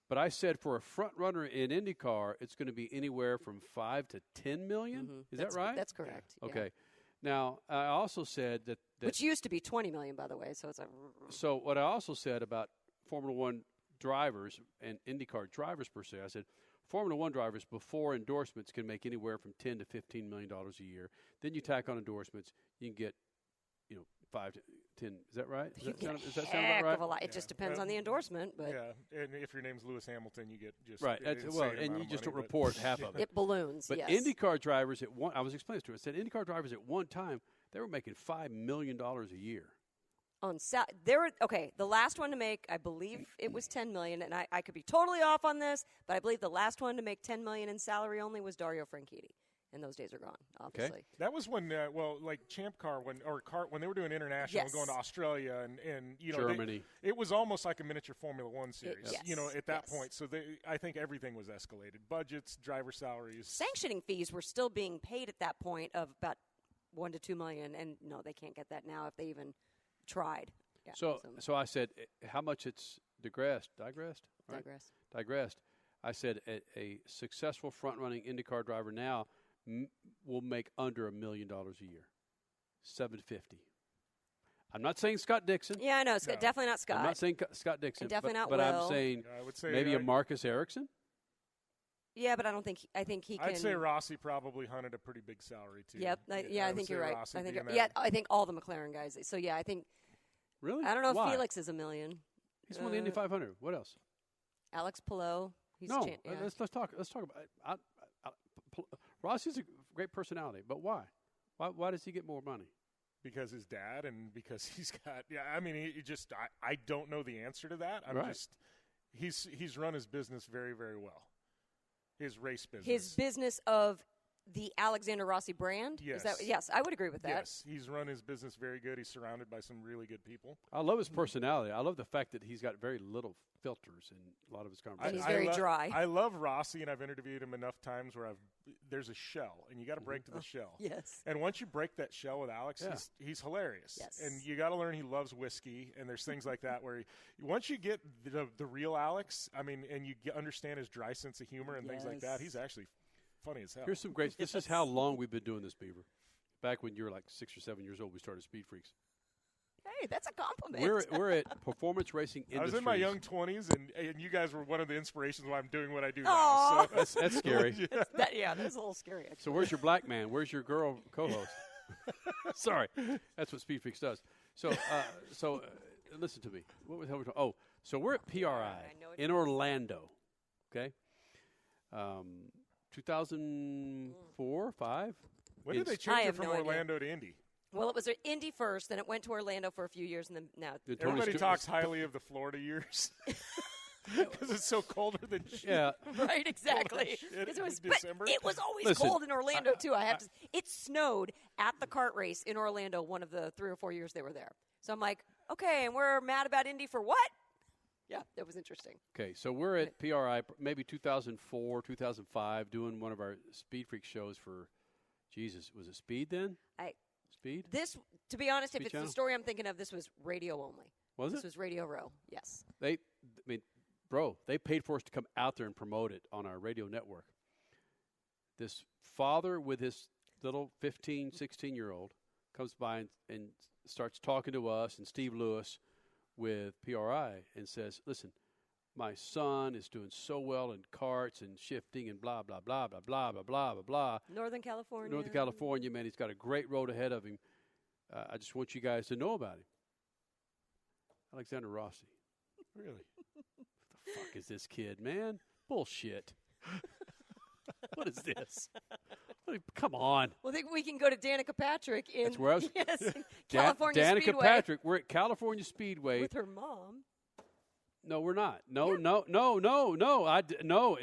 But I said for a front runner in IndyCar, it's going to be anywhere from 5 to 10 million. Mm-hmm. Is that right? That's correct. Yeah. Okay. Now I also said that which used to be 20 million, by the way. So it's So what I also said about Formula One drivers and IndyCar drivers per se, I said Formula One drivers before endorsements can make anywhere from $10 to $15 million a year. Then you tack on endorsements, you can get, 5 to 10. Is that right? Does that sound about right? Of a lot. It just depends on the endorsement, but and if your name's Lewis Hamilton, you get just right. And you just don't report half of it. It balloons. But yes. IndyCar drivers I was explaining to her. It said IndyCar drivers at one time they were making $5 million a year. The last one to make, I believe it was $10 million, and I could be totally off on this, but I believe the last one to make $10 million in salary only was Dario Franchitti. And those days are gone, obviously. Okay. That was when, like Champ Car, when they were doing international, going to Australia and Germany. It was almost like a miniature Formula One series. Yes. At that point. So I think everything was escalated: budgets, driver salaries, sanctioning fees were still being paid at that point of about $1 to $2 million, and no, they can't get that now if they even tried. Yeah, so I said, how much it's digressed. I said a successful front-running IndyCar driver now will make under $1 million a year, $750. I'm not saying Scott Dixon. Yeah, I know. Definitely not Scott. I'm not saying Scott Dixon. And definitely not but Will. I'm saying I would say maybe a Marcus Ericsson. Yeah, but I don't think. I think he can. I'd say Rossi probably hunted a pretty big salary too. Yep. I think you're right. I think all the McLaren guys. So yeah, I think. Really? I don't know Why? if Felix is $1 million. He's won the Indy 500. What else? Alex Palou. Let's talk. Let's talk about. Rossi's a great personality, but why? Why does he get more money? Because his dad, and because he's got. Yeah, I mean, he just. I don't know the answer to that. He's run his business very, very well. His race business. His business of the Alexander Rossi brand? Yes. Yes, I would agree with that. Yes, he's run his business very good. He's surrounded by some really good people. I love his personality. I love the fact that he's got very little filters in a lot of his conversations. And he's very dry. I love Rossi, and I've interviewed him enough times where there's a shell, and you got to break to the shell. Yes. And once you break that shell with Alex, he's hilarious. Yes. And you got to learn he loves whiskey, and there's things like that where once you get the real Alex, I mean, and you understand his dry sense of humor and things like that, he's actually funny as hell. Here's some great. This is how long we've been doing this, Beaver. Back when you were like 6 or 7 years old, we started Speed Freaks. Hey, that's a compliment. We're at Performance Racing Industries. I was in my young 20s, and you guys were one of the inspirations why I'm doing what I do now. So. That's scary. That's a little scary. Actually. So where's your black man? Where's your girl co-host? Sorry, that's what Speed Freaks does. So listen to me. What the hell were we talking? Oh, so we're at PRI in Orlando. Okay. 2004, 5. When did they change it from Orlando to Indy? Well, it was Indy first, then it went to Orlando for a few years, and then now. Everybody talks highly of the Florida years because it's so colder than shit. Yeah, right, exactly. December. It was always cold in Orlando too. It snowed at the kart race in Orlando one of the 3 or 4 years they were there. So I'm like, okay, and we're mad about Indy for what? Yeah, that was interesting. Okay, so we're at PRI, maybe 2004, 2005, doing one of our Speed Freak shows for, Jesus, was it Speed then? Speed? This, to be honest, Speed if it's channel? the story I'm thinking of, this was radio only. Was This was Radio Row, yes. They paid for us to come out there and promote it on our radio network. This father with his little 15, 16-year-old comes by and starts talking to us and Steve Lewis with PRI and says, listen, my son is doing so well in karts and shifting and blah, blah, blah, blah, blah, blah, blah, blah, blah. Northern California, man. He's got a great road ahead of him. I just want you guys to know about him. Alexander Rossi. Really? What the fuck is this kid, man? Bullshit. What is this? Come on. Well, I think we can go to Danica Patrick in That's where I was. California Danica Speedway. Patrick. We're at California Speedway. With her mom. No, we're not. No.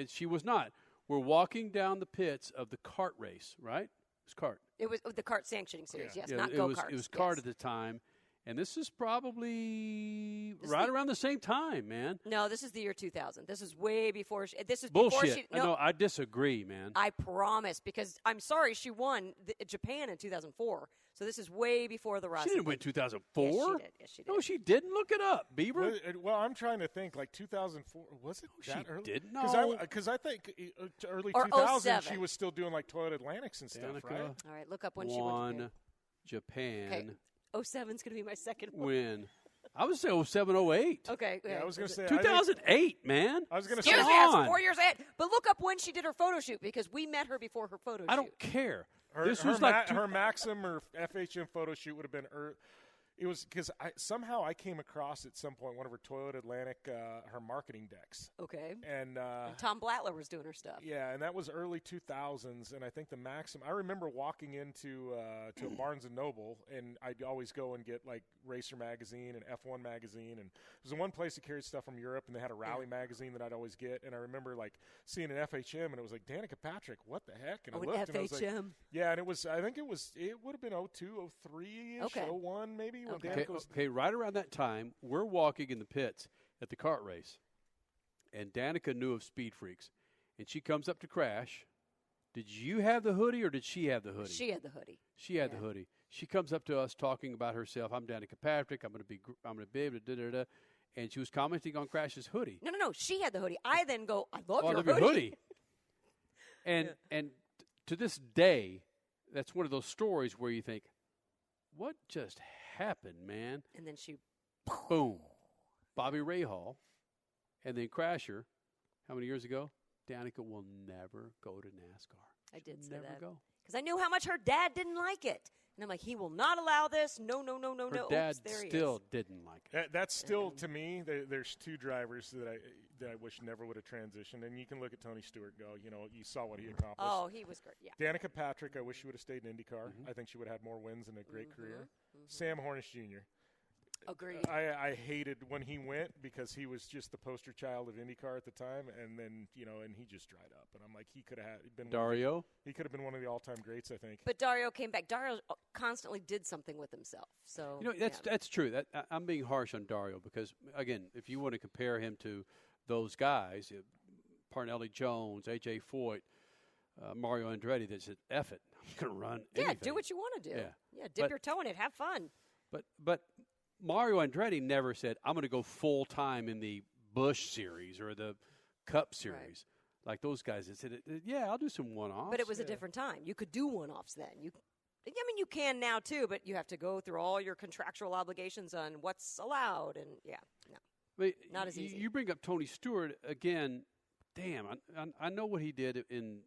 She was not. We're walking down the pits of the kart race, right? It was kart. It was the kart sanctioning series, yes, yeah, not go-karts. It was kart at the time. And this is probably around the same time, man. No, this is the year 2000. This is way before. This is bullshit. Before she, no, I disagree, man. I promise, because I'm sorry, she won Japan in 2004. So this is way before the Rossi. She didn't win 2004. Yes, she did. Yes, she did. No, she didn't. Look it up, Beaver. Well, I'm trying to think. Like 2004, was it? She early? didn't. No, because I think early or 2000 07. she was still doing like Toyota Atlantics and stuff, right? All right, look up when she won Japan. Okay. 07's going to be my second one. Win. I was saying 07, 08. Okay. Yeah, I was going to say 2008, man. I was going to say. Excuse me, that's 4 years ahead. But look up when she did her photo shoot because we met her before her photo shoot. I don't care. This was like her Maxim or FHM photo shoot would have been. It was because somehow I came across at some point one of her Toyota Atlantic, her marketing decks. Okay. And Tom Blattler was doing her stuff. Yeah, and that was early 2000s, and I think the Maxim. I remember walking into to a Barnes and Noble, and I'd always go and get like Racer magazine and F1 magazine, and there was the one place that carried stuff from Europe, and they had a rally magazine that I'd always get, and I remember like seeing an FHM, and it was like Danica Patrick, what the heck? And I looked, FHM. and I was like, yeah, and it was. I think it would have been 02, 03-ish, 01 maybe. Okay, right around that time, we're walking in the pits at the kart race, and Danica knew of Speed Freaks, and she comes up to Crash. Did you have the hoodie, or did she have the hoodie? She had the hoodie. She had the hoodie. She comes up to us talking about herself. I'm Danica Patrick. I'm going to be able to da-da-da. And she was commenting on Crash's hoodie. No. She had the hoodie. I then go, I love your hoodie. And to this day, that's one of those stories where you think, what just happened, man? And then she, boom, Bobby Rahal, and then Crasher. How many years ago? Danica will never go to NASCAR. I did say never that. Go because I knew how much her dad didn't like it, and I'm like, he will not allow this. No. Her dad still didn't like it. That's still to me. There's two drivers that I wish never would have transitioned, and you can look at Tony Stewart and go, you saw what he accomplished. Oh, he was great. Yeah. Danica Patrick, I wish she would have stayed in IndyCar. I think she would have had more wins and a great career. Sam Hornish Jr. Agreed. I hated when he went because he was just the poster child of IndyCar at the time, and then and he just dried up. And I'm like, he could have been Dario. He could have been one of the all-time greats, I think. But Dario came back. Dario constantly did something with himself. So that's true. I'm being harsh on Dario because again, if you want to compare him to those guys, Parnelli Jones, AJ Foyt, Mario Andretti, that said, "F it, I'm going to run." Yeah, anything. do what you want to do. Yeah, dip your toe in it, have fun. But Mario Andretti never said, I'm going to go full time in the Busch Series or the Cup Series. Right. Like those guys that said, I'll do some one-offs. But it was a different time. You could do one-offs then. You can now too, but you have to go through all your contractual obligations on what's allowed. And not as easy. You bring up Tony Stewart again. Damn, I know what he did in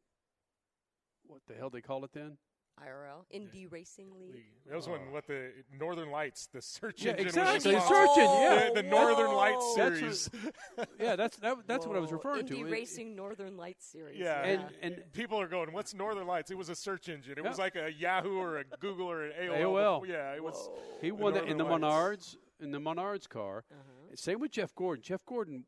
what the hell they call it then? IRL, Indy Racing League. That was when the Northern Lights, the search engine. Exactly, was search engine. The Northern Lights series. That's what I was referring to. Indy Racing Northern Lights series. Yeah, and people are going, "What's Northern Lights?" It was a search engine. It was like a Yahoo or a Google or an AOL. Yeah, it was. He won that in the Menards car. Same with Jeff Gordon. Jeff Gordon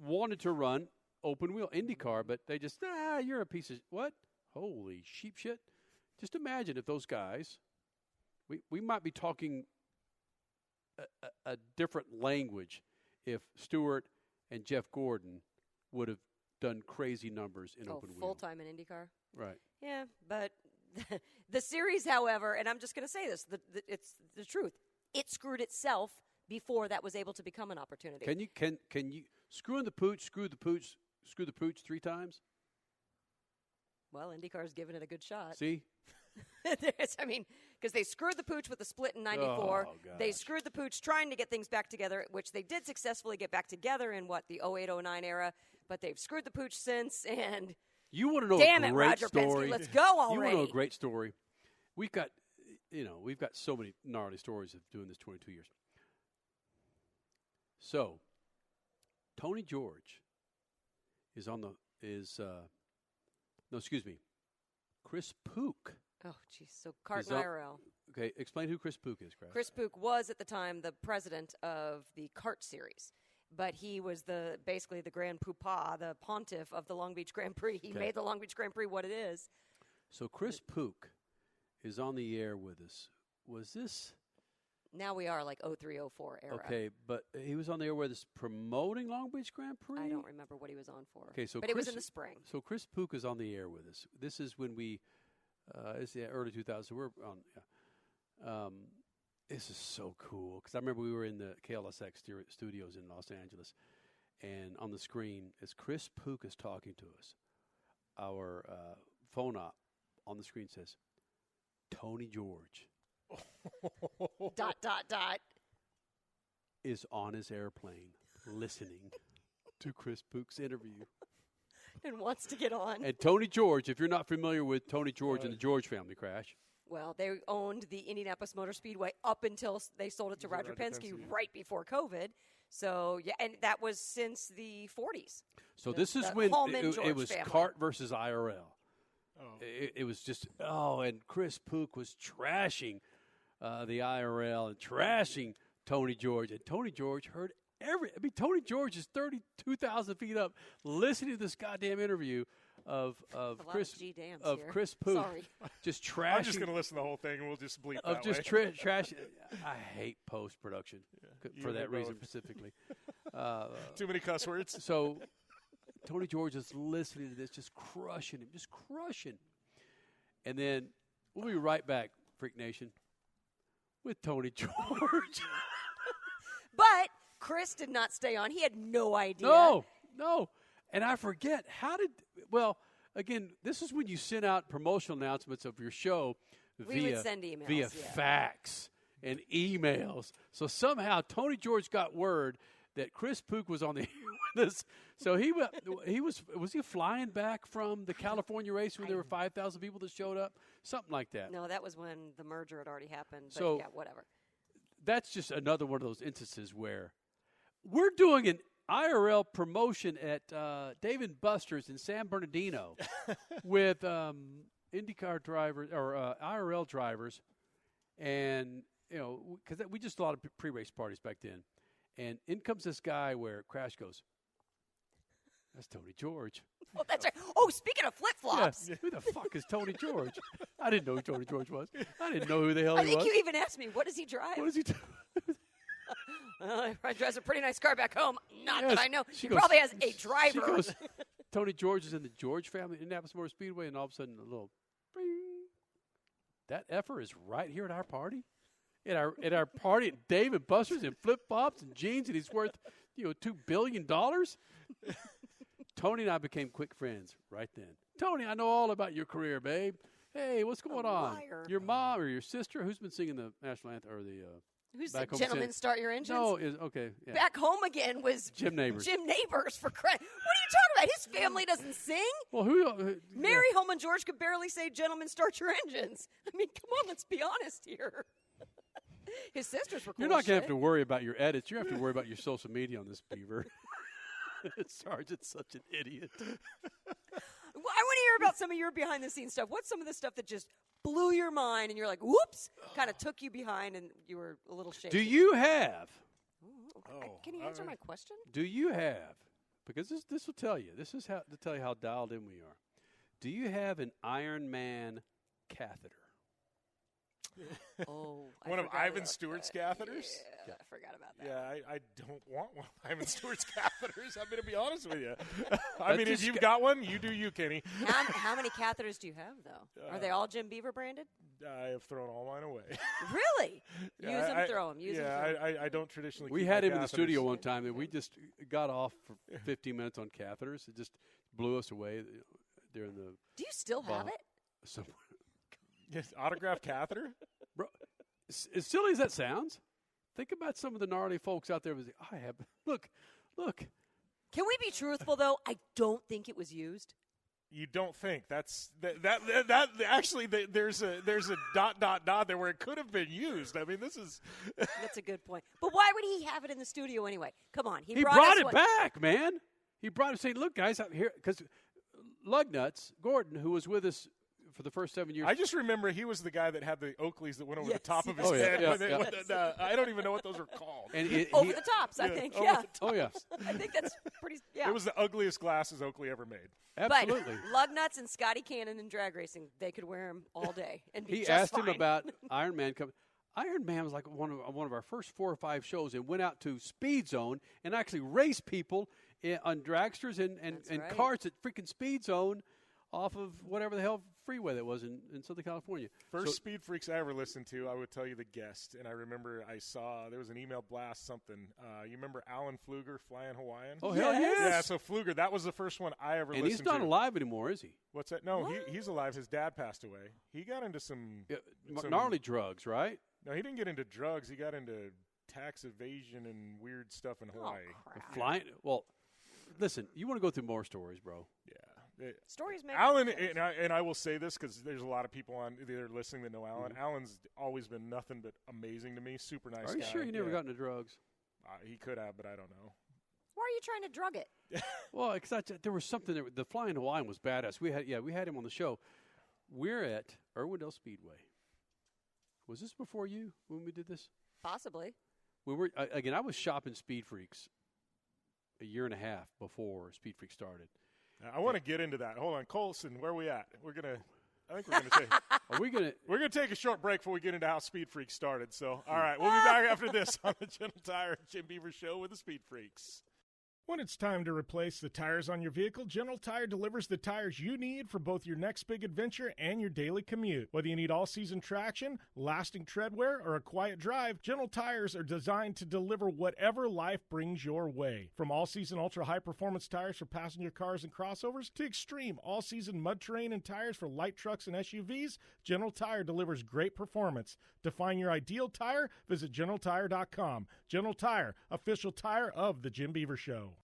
wanted to run open wheel IndyCar, but they just you're a piece of what? Holy sheep shit. Just imagine if those guys, we might be talking a different language if Stewart and Jeff Gordon would have done crazy numbers in open wheel. Full-time in IndyCar? Right. Yeah, but the series, however, and I'm just going to say this, it's the truth, it screwed itself before that was able to become an opportunity. Can you screw the pooch 3 times? Well, IndyCar's given it a good shot. See? Because they screwed the pooch with the split in 94. They screwed the pooch trying to get things back together, which they did successfully get back together in, the 08-09 era. But they've screwed the pooch since, and you want to know damn a it, great Roger story. Penske, let's go already. You want to know a great story. We've got so many gnarly stories of doing this 22 years. So, Tony George Chris Pook. Oh, geez. So Cart and IRL. Okay, explain who Chris Pook is, Crash. Chris Pook was at the time the president of the Cart Series, but he was basically the grand poobah, the pontiff of the Long Beach Grand Prix. He made the Long Beach Grand Prix what it is. So Chris Pook is on the air with us. Was this? Now we are like 03-04 era. Okay, but he was on the air with us promoting Long Beach Grand Prix? I don't remember what he was on for. Okay, but it was in the spring. So Chris Pook is on the air with us. This is when it's the early 2000s. We're on. This is so cool because I remember we were in the KLSX studios in Los Angeles, and on the screen, as Chris Pook is talking to us, our phone op on the screen says, Tony George. ... is on his airplane listening to Chris Pook's interview. And wants to get on. And Tony George, if you're not familiar with Tony George and the George family crash. Well, they owned the Indianapolis Motor Speedway up until they sold it to Roger Penske right before COVID. So, yeah, and that was since the 40s. So this is when it was CART versus IRL. Oh. It was just, and Chris Pook was trashing the IRL and trashing Tony George. And Tony George heard Tony George is 32,000 feet up listening to this goddamn interview of Chris Pook. Sorry. Just trashing. I'm just going to listen to the whole thing, and we'll just bleep of that just way. Trashing. I hate post-production for that reason specifically. Too many cuss words. So Tony George is listening to this, just crushing him. And then we'll be right back, Freak Nation, with Tony George. But Chris did not stay on. He had no idea. No. And I forget, again, this is when you send out promotional announcements of your show would send emails, via fax and emails. So somehow Tony George got word that Chris Pook was on the air with us. So he was he flying back from the California race when there were 5,000 people that showed up? Something like that. No, that was when the merger had already happened. But so yeah, whatever. That's just another one of those instances where we're doing an IRL promotion at Dave & Buster's in San Bernardino with IndyCar drivers or IRL drivers, and because we just a lot of pre-race parties back then, and in comes this guy where Crash goes, "That's Tony George." Oh, that's right. Oh, speaking of flip-flops. Yeah, who the fuck is Tony George? I didn't know who Tony George was. I didn't know who the hell he was. I think you even asked me, what does he drive? What does he do? He drives a pretty nice car back home. Not that I know. He probably has a driver. She goes, Tony George is in the George family, Indianapolis Motor Speedway, and all of a sudden a little, bing. That effer is right here at our party? At our party at Dave & Buster's in flip-flops and jeans, and he's worth $2 billion? Tony and I became quick friends right then. Tony, I know all about your career, babe. Hey, what's going on? Liar. Your mom or your sister? Who's been singing the national anthem or the Who's the Gentlemen Start Your Engines? No, okay. Yeah. Back home again was Jim Neighbors. For credit. What are you talking about? His family doesn't sing. Well, who? Mary Home and George could barely say "Gentlemen, Start Your Engines." I mean, come on, let's be honest here. His sisters were cool. You're not going to have to worry about your edits. You have to worry about your social media on this, Beaver. Sargent's such an idiot. Well, I want to hear about some of your behind-the-scenes stuff. What's some of the stuff that just blew your mind and you're like, whoops, kind of took you behind and you were a little shaky? Do you have? Can you answer my question? Do you have? Because this will tell you. This is how to tell you how dialed in we are. Do you have an Iron Man catheter? One of Ivan Stewart's catheters? Yeah, I forgot about that. Yeah, I don't want one of Ivan Stewart's catheters. I'm going to be honest with you. I mean, if you've got one, you do you, Kenny. How many catheters do you have, though? Are they all Jim Beaver branded? I have thrown all mine away. Really? Use them, throw them. I don't traditionally We had him in the studio one time, and we just got off for 15 minutes on catheters. It just blew us away during the... Do you still have it? Somewhere. Yes, autographed catheter? Bro, as silly as that sounds, think about some of the gnarly folks out there. I have. Look. Can we be truthful, though? I don't think it was used. You don't think that's that actually there's a ... there where it could have been used. I mean, this is that's a good point. But why would he have it in the studio anyway? Come on, he brought it back, man. He brought it saying, "Look, guys, I'm here," because Lugnuts Gordon, who was with us for the first 7 years. I just remember he was the guy that had the Oakleys that went over the top of his head. Yeah. I don't even know what those are called. And over the tops, I think. Yeah. Oh, yeah. I think that's pretty. Yeah. It was the ugliest glasses Oakley ever made. Absolutely. But Lugnuts and Scotty Cannon in drag racing, they could wear them all day and be He just asked fine. him about Iron Man coming. Iron Man was like one of our first 4 or 5 shows, and went out to Speed Zone and actually raced people on dragsters and carts at freaking Speed Zone off of whatever the hell freeway that was in Southern California. First Speed Freaks I ever listened to, I would tell you the guest. And I remember I saw, there was an email blast, something. You remember Alan Pfluger, Flying Hawaiian? Oh, hell yes. Yeah, so Pfluger, that was the first one I ever listened to. And he's not alive anymore, is he? What's that? No, he's alive. His dad passed away. He got into some gnarly drugs, right? No, he didn't get into drugs. He got into tax evasion and weird stuff in Hawaii. Crap. Flying. Well, listen, you want to go through more stories, bro. Yeah. Stories make Alan, sense. and I will say this because there's a lot of people on there listening that know Alan. Alan's always been nothing but amazing to me. Super nice guy. Are you sure you never got into drugs? He could have, but I don't know. Why are you trying to drug it? Well, because there was something there. The Flying Hawaiian was badass. We had him on the show. We're at Irwindale Speedway. Was this before you when we did this? Possibly. We were again. I was shopping Speed Freaks a year and a half before Speed Freaks started. I want to get into that. Hold on, Colson, where are we at? I think we're gonna take. We're gonna take a short break before we get into how Speed Freaks started. So, all right, we'll be back after this on the Gentle Tire Jim Beaver Show with the Speed Freaks. When it's time to replace the tires on your vehicle, General Tire delivers the tires you need for both your next big adventure and your daily commute. Whether you need all-season traction, lasting treadwear, or a quiet drive, General Tires are designed to deliver whatever life brings your way. From all-season ultra-high-performance tires for passenger cars and crossovers to extreme all-season mud terrain and tires for light trucks and SUVs, General Tire delivers great performance. To find your ideal tire, visit GeneralTire.com. General Tire, official tire of the Jim Beaver Show.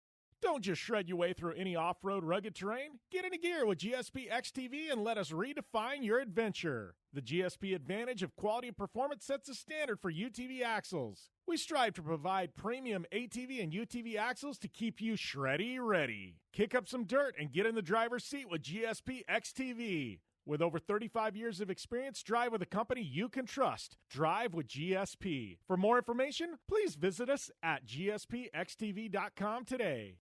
Don't just shred your way through any off-road rugged terrain. Get into gear with GSP XTV and let us redefine your adventure. The GSP advantage of quality and performance sets a standard for UTV axles. We strive to provide premium ATV and UTV axles to keep you shreddy ready. Kick up some dirt and get in the driver's seat with GSP XTV. With over 35 years of experience, drive with a company you can trust. Drive with GSP. For more information, please visit us at gspxtv.com today.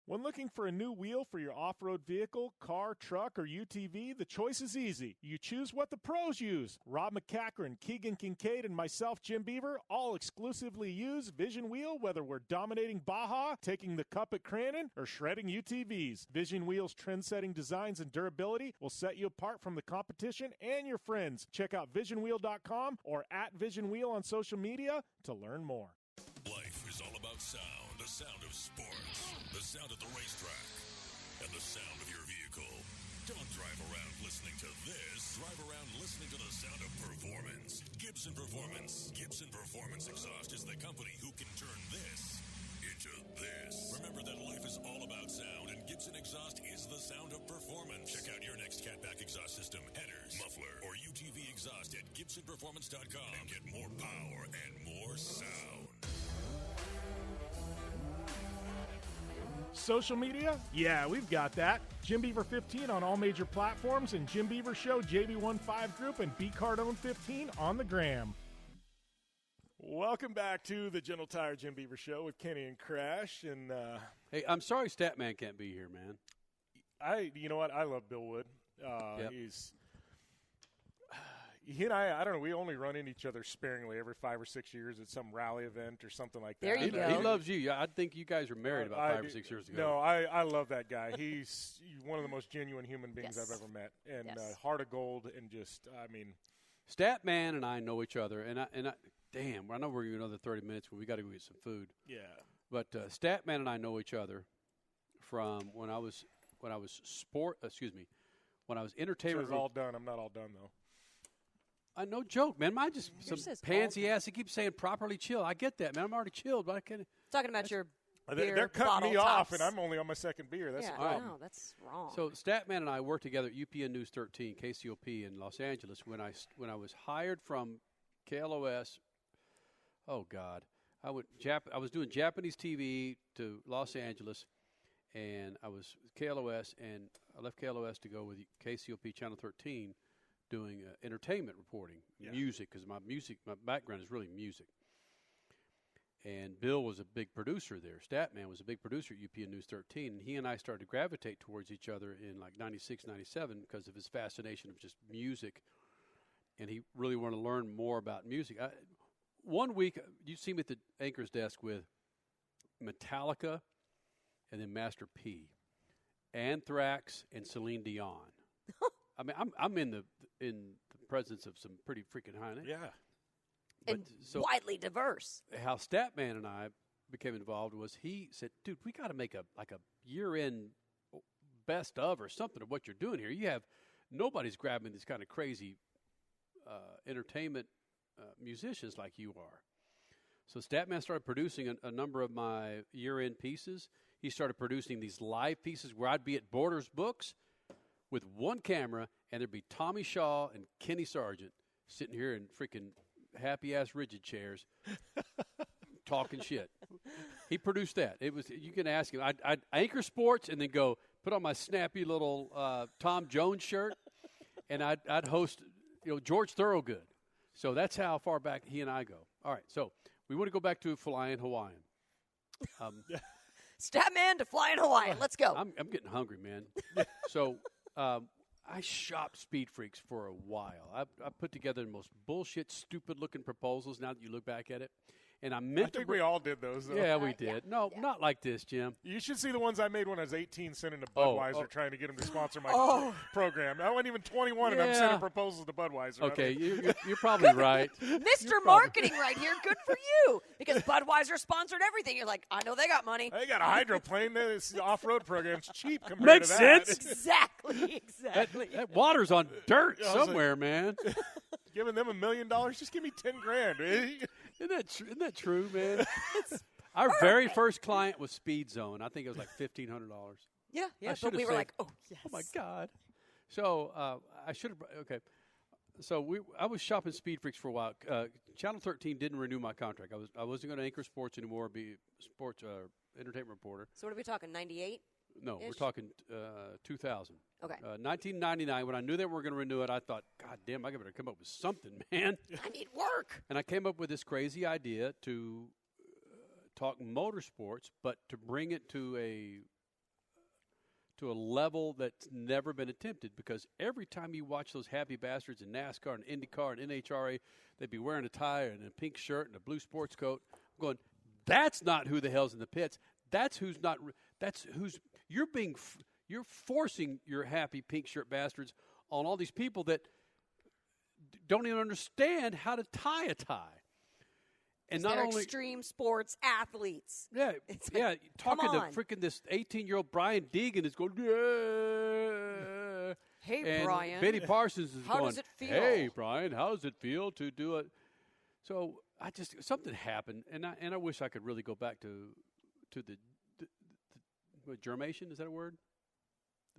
When looking for a new wheel for your off-road vehicle, car, truck, or UTV, the choice is easy. You choose what the pros use. Rob McCachran, Keegan Kincaid, and myself, Jim Beaver, all exclusively use Vision Wheel, whether we're dominating Baja, taking the cup at Crandon, or shredding UTVs. Vision Wheel's trend-setting designs and durability will set you apart from the competition and your friends. Check out visionwheel.com or at Vision Wheel on social media to learn more. Life is all about sound, the sound of sports, the sound at the racetrack, and the sound of your vehicle. Don't drive around listening to this. Drive around listening to the sound of performance. Gibson Performance. Gibson Performance Exhaust is the company who can turn this into this. Remember that life is all about sound, and Gibson Exhaust is the sound of performance. Check out your next catback exhaust system, headers, muffler, or UTV exhaust at GibsonPerformance.com and get more power and more sound. Social media? Yeah, we've got that. Jim Beaver 15 on all major platforms and Jim Beaver Show, JB15 Group, and B Cardone 15 on the gram. Welcome back to the Gentle Tire Jim Beaver Show with Kenny and Crash. And Hey, I'm sorry Statman can't be here, man. you know what? I love Bill Wood. Yep. He and I don't know, we only run into each other sparingly every 5 or 6 years at some rally event or something like that. There you go. He loves you. I think you guys were married about 5 or 6 years ago. No, I love that guy. He's one of the most genuine human beings Yes. I've ever met. And Yes. heart of gold and just, I mean. Statman and I know each other, and I damn, I know we're going another 30 minutes, but we got to go get some food. Yeah. But Statman and I know each other from when I was entertainment. So it's all done. I'm not all done, though. No joke, man. Mine just some says pansy ass. He keeps saying properly chill. I get that, man. I'm already chilled, but I can't. Talking about your beer They're cutting bottle me tops. off, and I'm only on my second beer. That's yeah, the problem. no, that's wrong. So Statman and I worked together at UPN News 13, KCOP in Los Angeles when I was hired from KLOS. Oh God, I was doing Japanese TV to Los Angeles, and I was KLOS, and I left KLOS to go with KCOP Channel 13, doing entertainment reporting, music, because my background is really music. And Bill was a big producer there. Statman was a big producer at UPN News 13, and he and I started to gravitate towards each other in like 96, 97 because of his fascination of just music, and he really wanted to learn more about music. One week, you see me at the anchor's desk with Metallica and then Master P, Anthrax, and Celine Dion. I mean, I'm in the presence of some pretty freaking high names. Yeah. and widely diverse. How Statman and I became involved was he said, dude, we got to make a year-end best of or something of what you're doing here. Nobody's grabbing these kind of crazy entertainment musicians like you are. So Statman started producing a number of my year-end pieces. He started producing these live pieces where I'd be at Borders Books with one camera, and there'd be Tommy Shaw and Kenny Sargent sitting here in freaking happy-ass rigid chairs talking shit. He produced that. It was, you can ask him. I'd anchor sports and then go put on my snappy little Tom Jones shirt, and I'd host, George Thorogood. So that's how far back he and I go. All right, so we want to go back to flying Hawaiian. Statman to flying Hawaiian. Let's go. I'm getting hungry, man. So I shopped Speed Freaks for a while. I put together the most bullshit, stupid-looking proposals now that you look back at it. And I think we all did those, though. Yeah, we did. No, not like this, Jim. You should see the ones I made when I was 18, sending to Budweiser, trying to get them to sponsor my program. I wasn't even 21, and I'm sending proposals to Budweiser. Okay, you're probably right. Mr. Marketing right here. Good for you. Because Budweiser sponsored everything. You're like, I know they got money. They got a hydroplane. This off-road program's cheap compared to that. Makes sense. Exactly. That water's on dirt somewhere, man. Giving them $1 million, just give me $10,000. Isn't that true, man? Our very first client was Speed Zone. I think it was like $1,500. Yeah. But we were like, oh, yes. Oh, my God. So I should have – okay. So I was shopping Speed Freaks for a while. Channel 13 didn't renew my contract. I wasn't going to anchor sports anymore, be sports entertainment reporter. So what are we talking, 98? No, we're talking 2000. Okay. 1999, when I knew they were going to renew it, I thought, God damn, I better come up with something, man. I need work. And I came up with this crazy idea to talk motorsports, but to bring it to a level that's never been attempted, because every time you watch those happy bastards in NASCAR and IndyCar and NHRA, they'd be wearing a tie and a pink shirt and a blue sports coat. I'm going, that's not who the hell's in the pits. That's who's not. That's who's. You're forcing your happy pink shirt bastards on all these people that don't even understand how to tie a tie. And not they're only extreme sports athletes. Yeah, like, talking to freaking this 18-year-old Brian Deegan is going, yeah. Hey, and Brian. Betty Parsons is how going, does it feel? Hey, Brian, how does it feel to do it? So something happened, and I wish I could really go back to the germation, is that a word?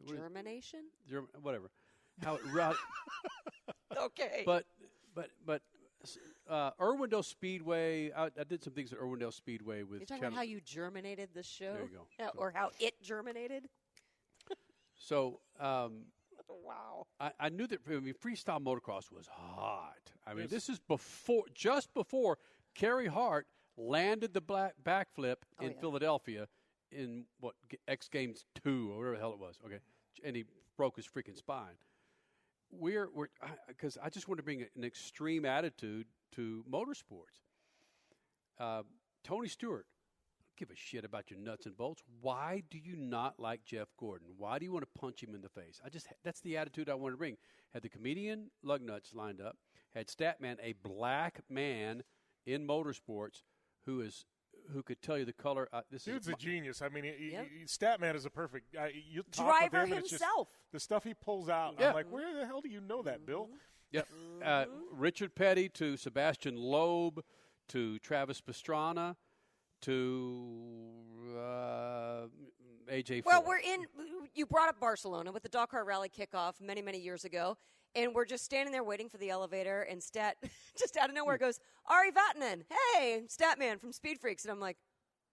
Germination? Whatever. How it okay. But Irwindale Speedway, I did some things at Irwindale Speedway with You're talking about how you germinated the show? There you go. Or how it germinated? So wow. I knew that freestyle motocross was hot. I mean, this is just before Carey Hart landed the backflip in Philadelphia in X Games 2 or whatever the hell it was. Okay, and he broke his freaking spine. Because I just want to bring an extreme attitude to motorsports. Tony Stewart, don't give a shit about your nuts and bolts. Why do you not like Jeff Gordon? Why do you want to punch him in the face? That's the attitude I want to bring. Had the comedian Lugnuts lined up, had Statman, a black man in motorsports who could tell you the color. Dude's a genius. I mean, Statman is a perfect you talk driver with him, himself. The stuff he pulls out. Yeah. I'm like, where the hell do you know that, Bill? Yep. Richard Petty to Sebastian Loeb to Travis Pastrana to AJ Well, Four. you brought up Barcelona with the Dakar Rally kickoff many, many years ago, and we're just standing there waiting for the elevator, and Stat just out of nowhere goes, Ari Vatanen, hey, Statman from Speed Freaks. And I'm like,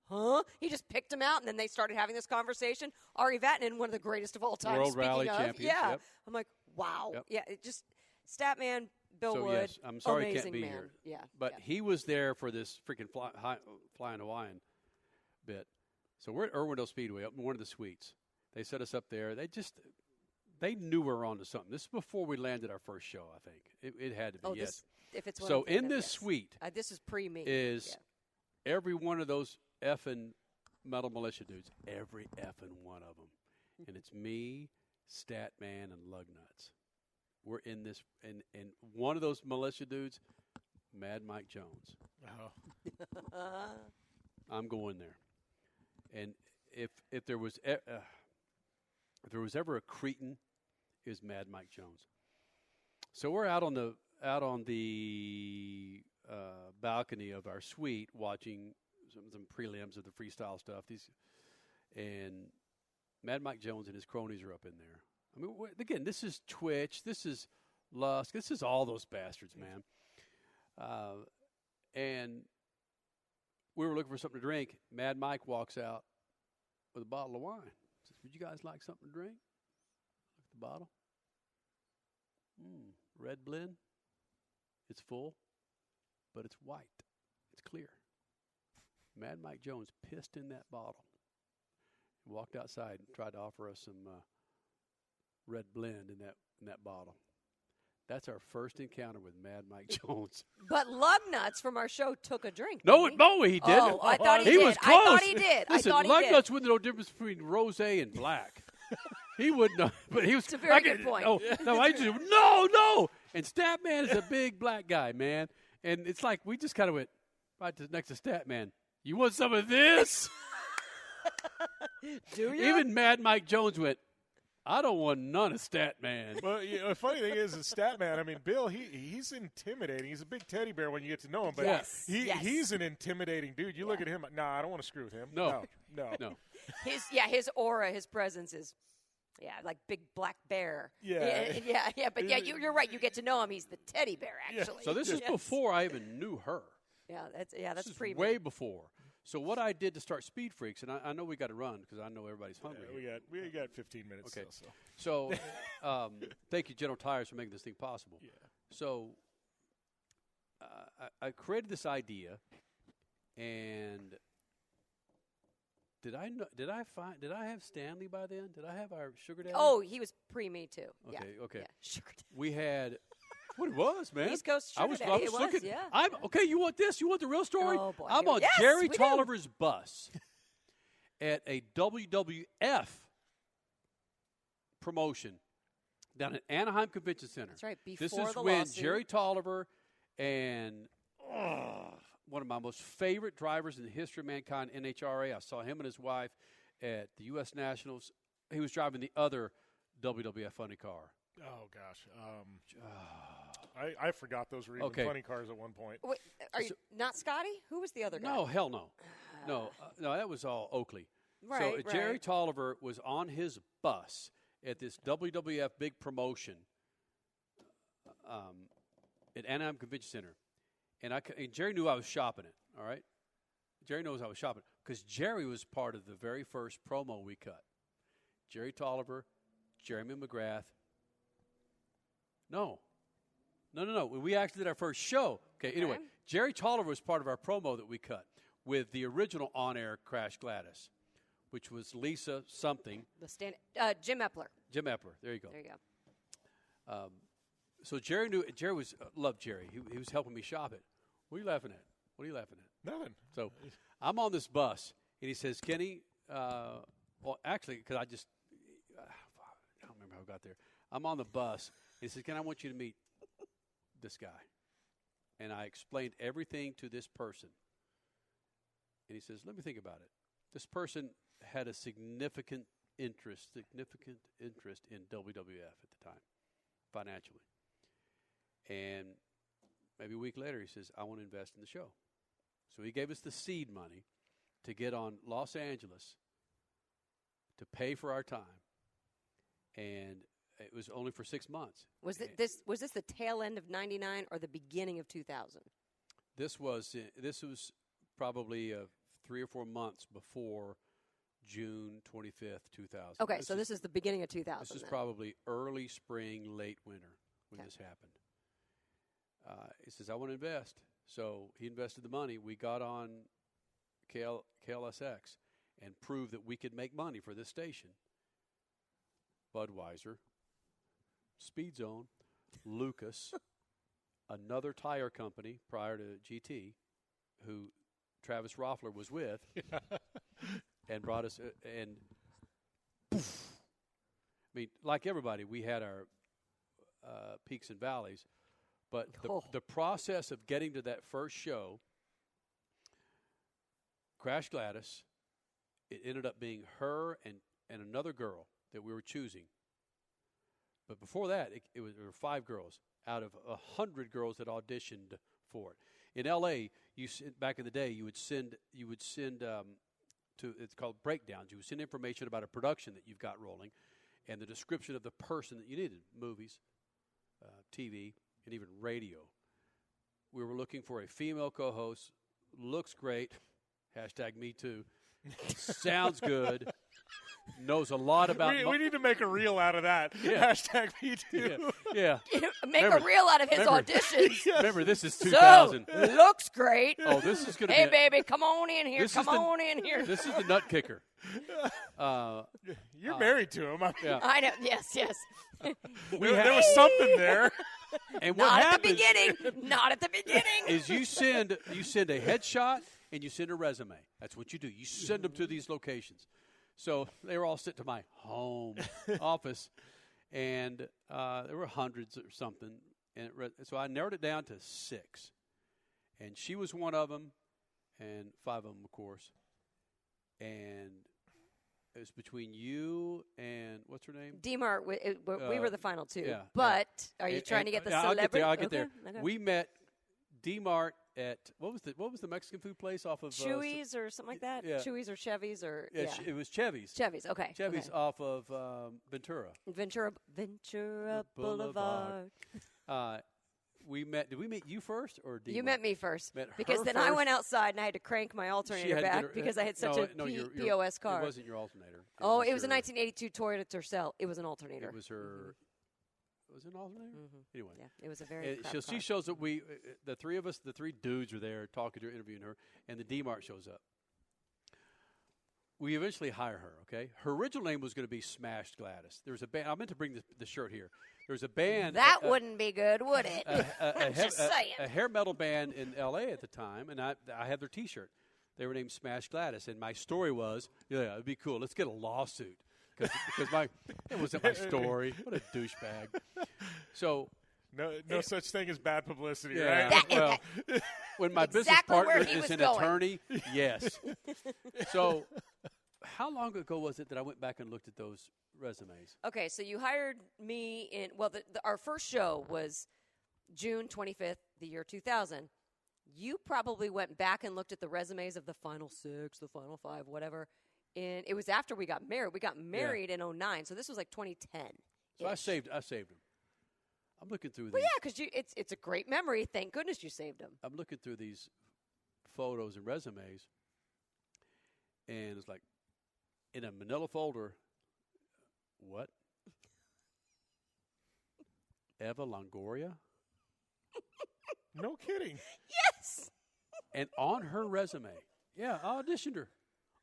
huh? He just picked him out, and then they started having this conversation. Ari Vatanen, one of the greatest of all time. World Rally champion. Yeah. Yep. I'm like, wow. Yep. Yeah, it just Statman, Bill So, Wood, yes, I'm sorry he amazing can't be man. here. Yeah. But he was there for this freaking flying Hawaiian bit. So we're at Irwindale Speedway, up in one of the suites. They set us up there. They knew we were on to something. This is before we landed our first show, I think. It had to be, yes. If it's one So of them, in this yes. suite this is pre-me. is every one of those effing metal militia dudes, every effing one of them. And it's me, Statman, and Lugnuts. We're in this, and one of those militia dudes, Mad Mike Jones. Oh. I'm going there. And if there was ever a cretin, it was Mad Mike Jones. So we're out on the balcony of our suite watching some prelims of the freestyle stuff. And Mad Mike Jones and his cronies are up in there. I mean, again, this is Twitch. This is Lusk. This is all those bastards, man. And we were looking for something to drink. Mad Mike walks out with a bottle of wine. Says, "Would you guys like something to drink?" Look at the bottle. Red blend. It's full, but it's white. It's clear. Mad Mike Jones pissed in that bottle. He walked outside and tried to offer us some red blend in that bottle. That's our first encounter with Mad Mike Jones. But Lugnuts from our show took a drink. No, he? He didn't. Oh, I thought he did. was close. I thought he did. Listen, I thought he did. Lugnuts wouldn't know the difference between rosé and black. He wouldn't know, but he was. It's a very good point. Oh, no, I just no. And Statman is a big black guy, man, and it's like we just kind of went right next to Statman. You want some of this? Do you? Even Mad Mike Jones went, "I don't want none of Statman." Well, the funny thing is Statman, I mean, Bill, he's intimidating. He's a big teddy bear when you get to know him, but Yes. he's an intimidating dude. You look at him, nah, I don't want to screw with him. No. His aura, his presence is, like big black bear. Yeah. But you're right. You get to know him. He's the teddy bear, actually. So this is before I even knew her. That's This is pretty way before. So what I did to start Speed Freaks, and I know we got to run because I know everybody's hungry. Yeah, we got 15 minutes. Okay. Still, So thank you, General Tires, for making this thing possible. Yeah. So I created this idea, and did I have Stanley by then? Did I have our sugar daddy? Oh, he was pre-me, too. Okay. Yeah, sugar daddy. We had. What it was, man? East Coast sugar daddy. I was looking. Okay, you want this? You want the real story? Oh, boy. I'm on Yes, Jerry we do. Tolliver's bus at a WWF promotion down at Anaheim Convention Center. That's right, This before is the when lawsuit. Jerry Tolliver and one of my most favorite drivers in the history of mankind, NHRA. I saw him and his wife at the U.S. Nationals. He was driving the other WWF funny car. oh gosh, I forgot those were even funny cars at one point. Wait, are you not Scotty? Who was the other guy? No, hell no. No, that was all Oakley. Right, so Jerry right. Tolliver was on his bus at this WWF big promotion at Anaheim Convention Center. And Jerry knew I was shopping it, all right? Jerry knows I was shopping because Jerry was part of the very first promo we cut. Jerry Tolliver, Jeremy McGrath. No. When we actually did our first show. Okay, anyway, Jerry Tolliver was part of our promo that we cut with the original on-air Crash Gladys, which was Lisa something. Jim Epler. Jim Epler. There you go. There you go. So Jerry loved Jerry. He was helping me shop it. What are you laughing at? Nothing. So I'm on this bus, and he says, Kenny, well, actually, because I don't remember how I got there. I'm on the bus. He says, Ken, I want you to meet this guy. And I explained everything to this person. And he says, let me think about it. This person had a significant interest in WWF at the time, financially. And maybe a week later, he says, I want to invest in the show. So he gave us the seed money to get on Los Angeles to pay for our time. And it was only for 6 months. Was this the tail end of '99 or the beginning of 2000? This was probably 3 or 4 months before June 25th, 2000. Okay, so this is the beginning of 2000. This is probably early spring, late winter when this happened. He says, I want to invest. So he invested the money. We got on KLSX and proved that we could make money for this station. Budweiser, Speed Zone, Lucas, another tire company prior to GT, who Travis Roffler was with, and brought us, and poof. I mean, like everybody, we had our peaks and valleys, but the process of getting to that first show, Crash Gladys, it ended up being her and another girl that we were choosing. But before that, there were 5 girls out of 100 girls that auditioned for it. In L.A., back in the day, you would send to, it's called breakdowns. You would send information about a production that you've got rolling and the description of the person that you needed, movies, TV, and even radio. We were looking for a female co-host, looks great, #MeToo, sounds good, knows a lot about... We need to make a reel out of that. Yeah. #MeToo. Yeah. Make a reel out of his auditions. Remember, this is 2000. So, looks great. Oh, this is going to Hey, be... baby, come on in here. Come on in here. This is the nut kicker. You're married to him. Yeah. I know. Yes. There was something there. And what Not at happens the beginning. Not at the beginning. is you send a headshot and you send a resume. That's what you do. You send them to these locations. So they were all sent to my home office, and there were hundreds or something. And so I narrowed it down to 6, and she was one of them, and 5 of them, of course. And it was between you and what's her name? D-Mart, we were the final 2. Yeah, but are you trying to get the celebrity? I'll get there. Okay. We met D-Mart at what was the Mexican food place off of Chewy's or something like that? Yeah. Chewy's or Chevy's or it was Chevy's. Chevy's, okay. Chevy's off of Ventura. Ventura Boulevard. We met. Did we meet you first or D-Mart? You met me first. Met because her then first. I went outside and I had to crank my alternator back because I had such a POS car. It wasn't your alternator. It was a 1982 Toyota Tercel. It was an alternator. It was her. Was it an alternator? Mm-hmm. Anyway. Yeah, it was a very crap car. She shows up. The 3 of us, the 3 dudes are there talking to her, interviewing her, and the D-Mart shows up. We eventually hire her, okay? Her original name was going to be Smashed Gladys. There was a band. I meant to bring the shirt here. There was a band. That wouldn't be good, would it? I'm just saying. A hair metal band in L.A. at the time, and I had their T-shirt. They were named Smashed Gladys, and my story was, it'd be cool. Let's get a lawsuit. Because it wasn't my story. What a douchebag. So no such thing as bad publicity, yeah, right? Well, when my business partner is an attorney, yes. So how long ago was it that I went back and looked at those resumes? Okay, so you hired me in, our first show was June 25th, the year 2000. You probably went back and looked at the resumes of the final 6, the final 5, whatever. And it was after we got married. We got married in 2009, so this was like 2010. So I saved them. I'm looking through these. Well, yeah, because it's a great memory. Thank goodness you saved them. I'm looking through these photos and resumes, and it's like in a manila folder. What? Eva Longoria? No kidding. Yes. And on her resume, I auditioned her.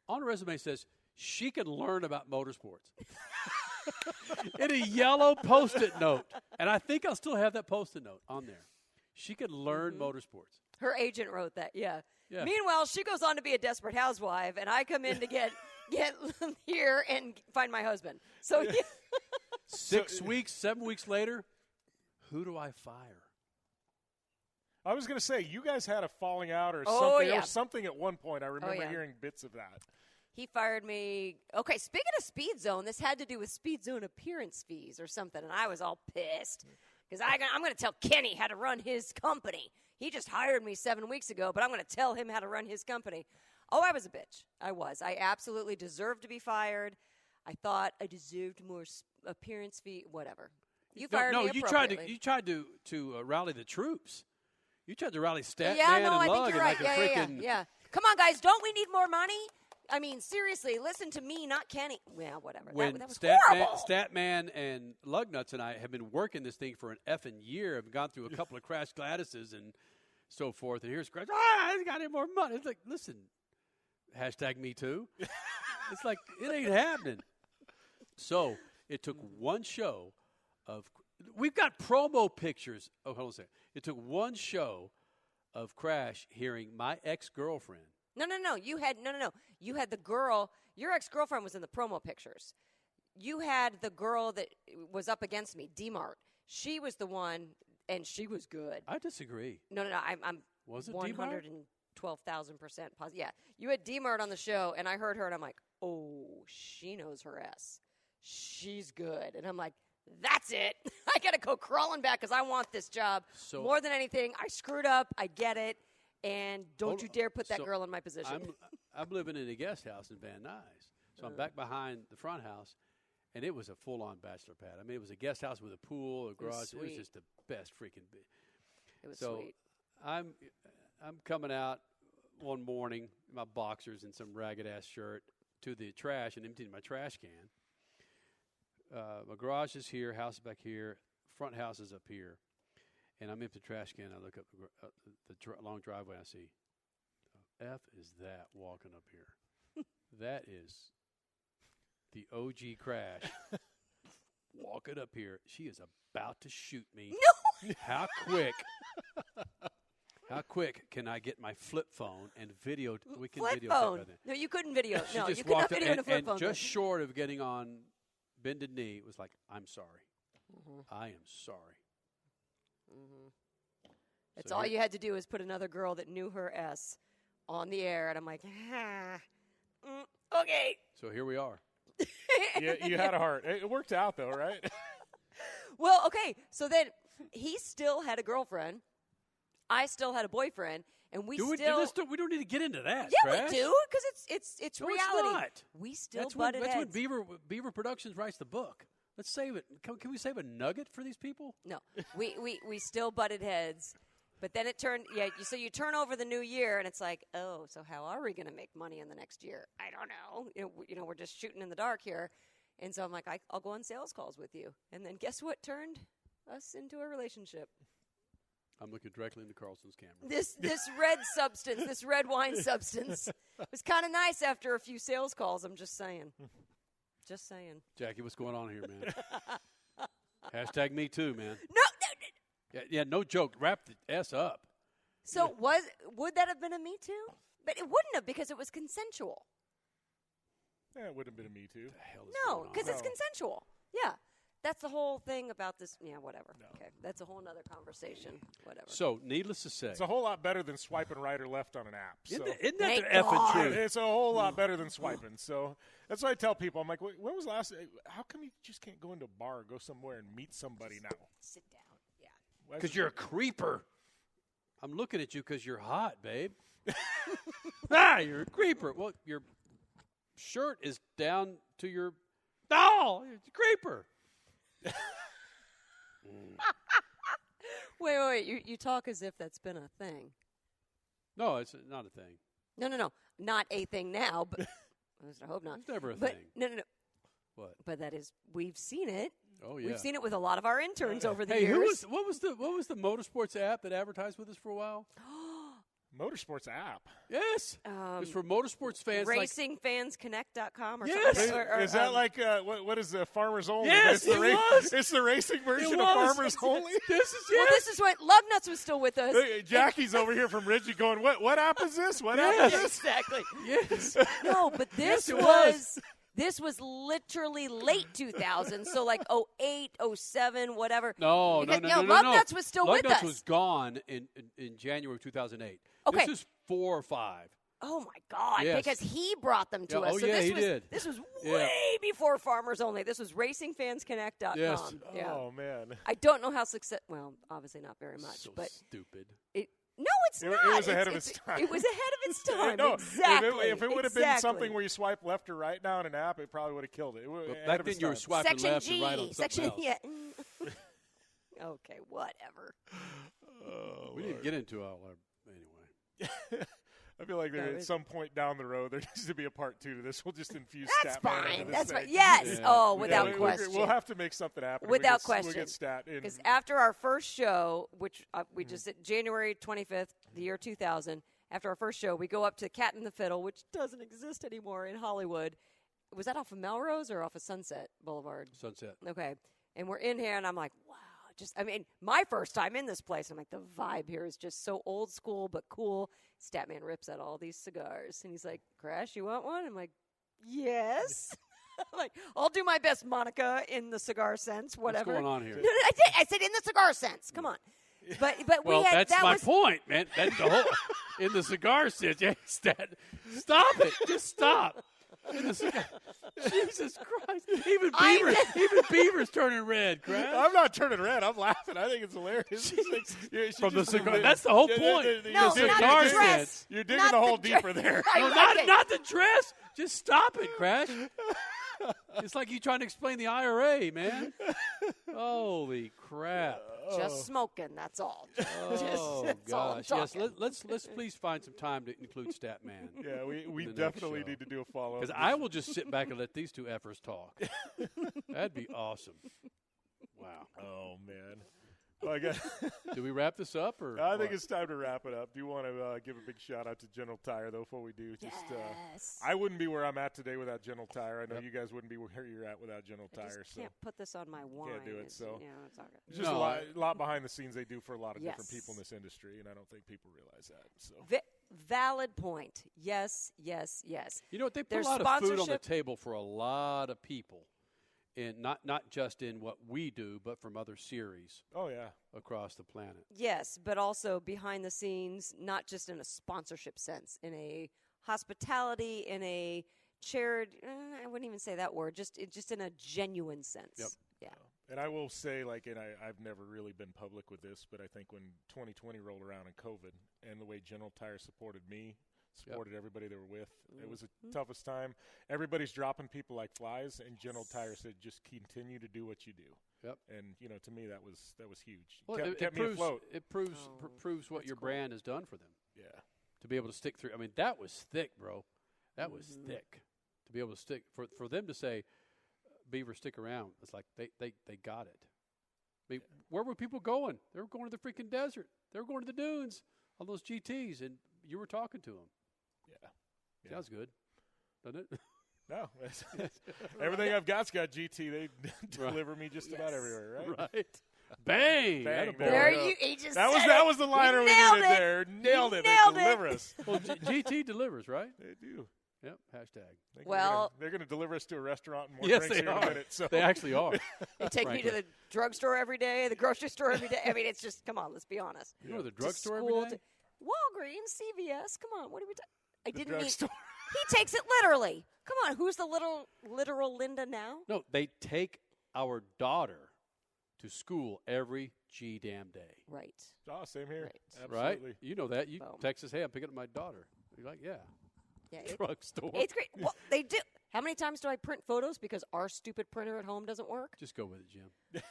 On her resume says she can learn about motorsports. In a yellow Post-it note. And I think I'll still have that Post-it note on there. She can learn motorsports. Her agent wrote that, yeah. Yeah. Meanwhile, she goes on to be a desperate housewife, and I come in to get here and find my husband. So 6 weeks, 7 weeks later, who do I fire? I was going to say, you guys had a falling out or Oh, something. yeah. There was something at one point. I remember yeah. hearing bits of that. he fired me. Okay, speaking of Speed Zone, this had to do with Speed Zone appearance fees or something, and I was all pissed because I'm going to tell Kenny how to run his company. He just hired me 7 weeks ago, but I'm going to tell him how to run his company. Oh, I was a bitch. I was. I absolutely deserved to be fired. I thought I deserved more appearance fee, whatever. You fired me appropriately. You tried to rally the troops. You tried to rally Statman and Lug. I think you're right. Yeah. Come on, guys. Don't we need more money? I mean, seriously, listen to me, not Kenny. Well, whatever. When that was horrible. Statman and Lugnuts and I have been working this thing for an effing year. I've gone through a couple of crash Gladyses and so forth. And here's Crash. I ain't got any more money. It's like, listen, #MeToo. It's like, it ain't happening. So it took one show of – we've got promo pictures. Oh, hold on a second. It took one show of Crash hearing my ex-girlfriend. No. You had the girl. Your ex-girlfriend was in the promo pictures. You had the girl that was up against me, D-Mart. She was the one, and she was good. I disagree. No. I'm was it D-Mart? 112,000% positive. Yeah. You had D-Mart on the show, and I heard her, and I'm like, oh, she knows her ass. She's good. And I'm like, that's it. I got to go crawling back because I want this job. More than anything, I screwed up. I get it. and don't you dare put that girl in my position. I'm living in a guest house in Van Nuys, so I'm back behind the front house, and it was a full-on bachelor pad. I mean, it was a guest house with a pool, a garage. It was just the best freaking. It was so sweet. I'm coming out one morning, in my boxers and some ragged-ass shirt, to the trash and emptying my trash can. My garage is here, house is back here, front house is up here, and I'm emptying the trash can. I look up the long driveway, and I see, F is that walking up here? That is the OG Crash walking up here. She is about to shoot me. No! How quick can I get my flip phone and video? We can flip video phone. that. No, you couldn't video. She No, just you could not walked up video in a flip phone. and just short of getting on bended knee, it was like, I'm sorry. I am sorry. It's all you had to do is put another girl that knew her S on the air, and I'm like, okay. So here we are. Yeah, you had a heart. It worked out, though, right? Well, okay. So then he still had a girlfriend. I still had a boyfriend, and we don't need to get into that. Yeah, Crash. we do because it's No, reality. It's not. We still That's butted when heads. Beaver Productions writes the book. Let's save it. Can we save a nugget for these people? No, we still butted heads. But then it turned, so you turn over the new year, and it's like, oh, so how are we going to make money in the next year? I don't know. You know, we're just shooting in the dark here. And so I'm like, I'll go on sales calls with you. And then guess what turned us into a relationship? I'm looking directly into Carlson's camera. This red substance, this red wine substance, was kind of nice after a few sales calls. I'm just saying. Just saying. Jackie, what's going on here, man? Hashtag me too, man. No. Yeah, no joke. Wrap the S up. So would that have been a Me Too? But it wouldn't have because it was consensual. Yeah, it wouldn't have been a Me Too. No, because it's consensual. Yeah. That's the whole thing about this. Yeah, whatever. No. Okay, that's a whole other conversation. Whatever. So, needless to say, it's a whole lot better than swiping right or left on an app. So. Isn't that the effing truth? It's a whole lot better than swiping. So that's what I tell people. I'm like, when was the last? How come you just can't go into a bar or go somewhere and meet somebody now? Sit down. Yeah. Because you're a creeper. I'm looking at you because you're hot, babe. You're a creeper. Well, your shirt is down to your. Oh, it's a creeper. Wait. You talk as if that's been a thing. No, it's not a thing. No. Not a thing now, but at least I hope not. It's never a but, thing. No. What? But that is, we've seen it. Oh, yeah. We've seen it with a lot of our interns over the hey, years. what was the motorsports app that advertised with us for a while? Motorsports app. Yes. It's for motorsports fans. RacingFansConnect.com or yes. something. Is that like, what is the Farmers Only? Yes, it's the racing version of Farmers Only? This is what Lugnuts was still with us. Jackie's over here from Ridgey going, what app is this? What app is this? Exactly. Yes. No, but this was... This was literally late 2000, so like 08, 07, whatever. No. Lugnuts was still with us. Lugnuts was gone in January 2008. Okay. This is 4 or 5. Oh, my God, yes. because he brought them to us. Oh, so he did. This was way before Farmers Only. This was RacingFansConnect.com. Yes. Yeah. Oh, man. I don't know how well, obviously not very much. So but stupid. No, it's not. It was ahead of its time. It was ahead of its time. No, exactly. If it would have been something where you swipe left or right now on an app, it probably would have killed it. Back then you were swiping Section left G. and right on something else. Yeah. Okay, whatever. We didn't get into all our anyway. I feel like at some point down the road there needs to be a part 2 to this. We'll just infuse That's Statman fine. into this That's thing. fine. Yes. Yeah. Oh, without question. We'll have to make something happen. Without We'll question. get Stat in. Because after our first show, which we just did January 25th, the year 2000, after our first show, we go up to Cat and the Fiddle, which doesn't exist anymore in Hollywood. Was that off of Melrose or off of Sunset Boulevard? Sunset. Okay. And we're in here, and I'm like, wow. My first time in this place, I'm like, the vibe here is just so old school but cool. Statman rips out all these cigars, and he's like, Crash, you want one? I'm like, yes. I'm like, I'll do my best, Monica, in the cigar sense, whatever. What's going on here? No, I did. I said in the cigar sense. Come on. But well, we had that's my point, man. That's the whole in the cigar sense. Yeah, stop it. Just stop. Jesus Christ! Even Beaver's turning red. Crash. I'm not turning red. I'm laughing. I think it's hilarious. From the cigar. That's the whole point. No, not the dress. You're digging the hole deeper there. No, not the dress. Just stop it, Crash. It's like you trying to explain the IRA, man. Holy crap! Just smoking. That's all. Oh gosh! Yes, let's please find some time to include Statman. Yeah, we definitely need to do a follow-up. Because I will just sit back and let these two effers talk. That'd be awesome. Wow. Oh man. Well, do we wrap this up, or I think it's time to wrap it up. Do you want to give a big shout out to General Tire though before we do? Yes. I wouldn't be where I'm at today without General Tire. I know you guys wouldn't be where you're at without General Tire. I can't put this on my wine. Can't do it. So it's all good. It's just a lot behind the scenes they do for a lot of different people in this industry, and I don't think people realize that. So valid point. Yes. You know what? They put a lot of food on the table for a lot of people. And not just in what we do, but from other series. Oh, yeah. Across the planet. Yes, but also behind the scenes, not just in a sponsorship sense, in a hospitality, in a charity. I wouldn't even say that word. Just in a genuine sense. Yep. Yeah. And I will say, I've never really been public with this, but I think when 2020 rolled around and COVID, and the way General Tire supported me, supported everybody they were with. It was the toughest time. Everybody's dropping people like flies, and General Tire said, just continue to do what you do. Yep. And, to me, that was huge. Well, kept me afloat. It proves what your brand has done for them. Yeah. To be able to stick through. I mean, that was thick, bro. That was thick. To be able to stick. For them to say, Beaver, stick around. It's like they got it. I mean, where were people going? They were going to the freaking desert. They were going to the dunes on those GTs, and you were talking to them. Yeah. Sounds good, doesn't it? No. Everything I've got's got GT. They deliver me just about everywhere, right? Right. Bang. There you just that was the liner we needed there. Nailed it. They deliver us. Well, GT delivers, right? They do. Yep. Hashtag. They're going to deliver us to a restaurant and more yes, drinks they here are. in a minute. So. They actually are. They take me to the drugstore every day, the grocery store every day. I mean, it's just, come on, let's be honest. You know the drugstore every day? Walgreens, CVS, come on, what are we talking? I didn't mean. Drugstore. He takes it literally. Come on, who's the literal Linda now? No, they take our daughter to school every damn day. Right. Oh, same here. Right. Absolutely. Right? You know that. You text us, hey, I'm picking up my daughter. You're like, yeah. Drugstore. It's great. Well, they do. How many times do I print photos because our stupid printer at home doesn't work? Just go with it, Jim.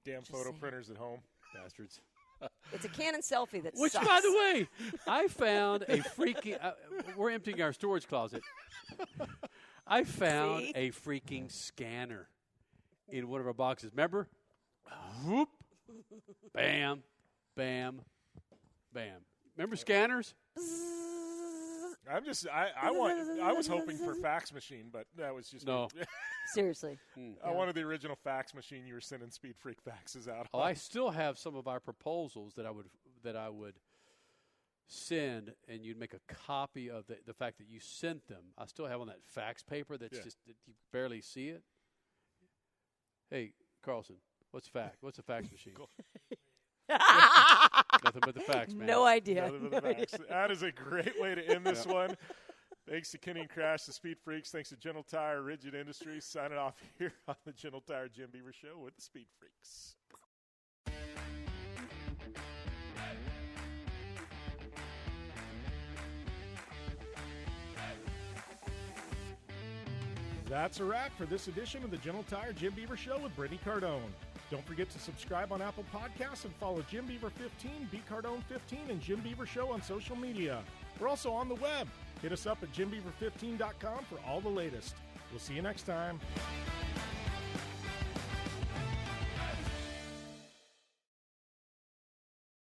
Damn photo printers at home. Bastards. It's a Canon selfie that Which, sucks. by the way, I found a freaking we're emptying our storage closet. I found a freaking scanner in one of our boxes. Remember? Whoop. Bam. Bam. Bam. Remember scanners? I was hoping for fax machine, but that was just no. Seriously. I wanted the original fax machine you were sending Speed Freak faxes out. Oh, I still have some of our proposals that I would send, and you'd make a copy of the fact that you sent them. I still have on that fax paper that's just that you barely see it. Hey, Carlson, what's a fax machine? Nothing but the facts, man. No idea. Nothing but the facts. That is a great way to end this one. Thanks to Kenny and Crash, the Speed Freaks. Thanks to General Tire, Rigid Industries. Signing off here on the General Tire Jim Beaver Show with the Speed Freaks. That's a wrap for this edition of the General Tire Jim Beaver Show with Brittany Cardone. Don't forget to subscribe on Apple Podcasts and follow Jim Beaver 15, B Cardone 15, and Jim Beaver Show on social media. We're also on the web. Hit us up at jimbeaver15.com for all the latest. We'll see you next time.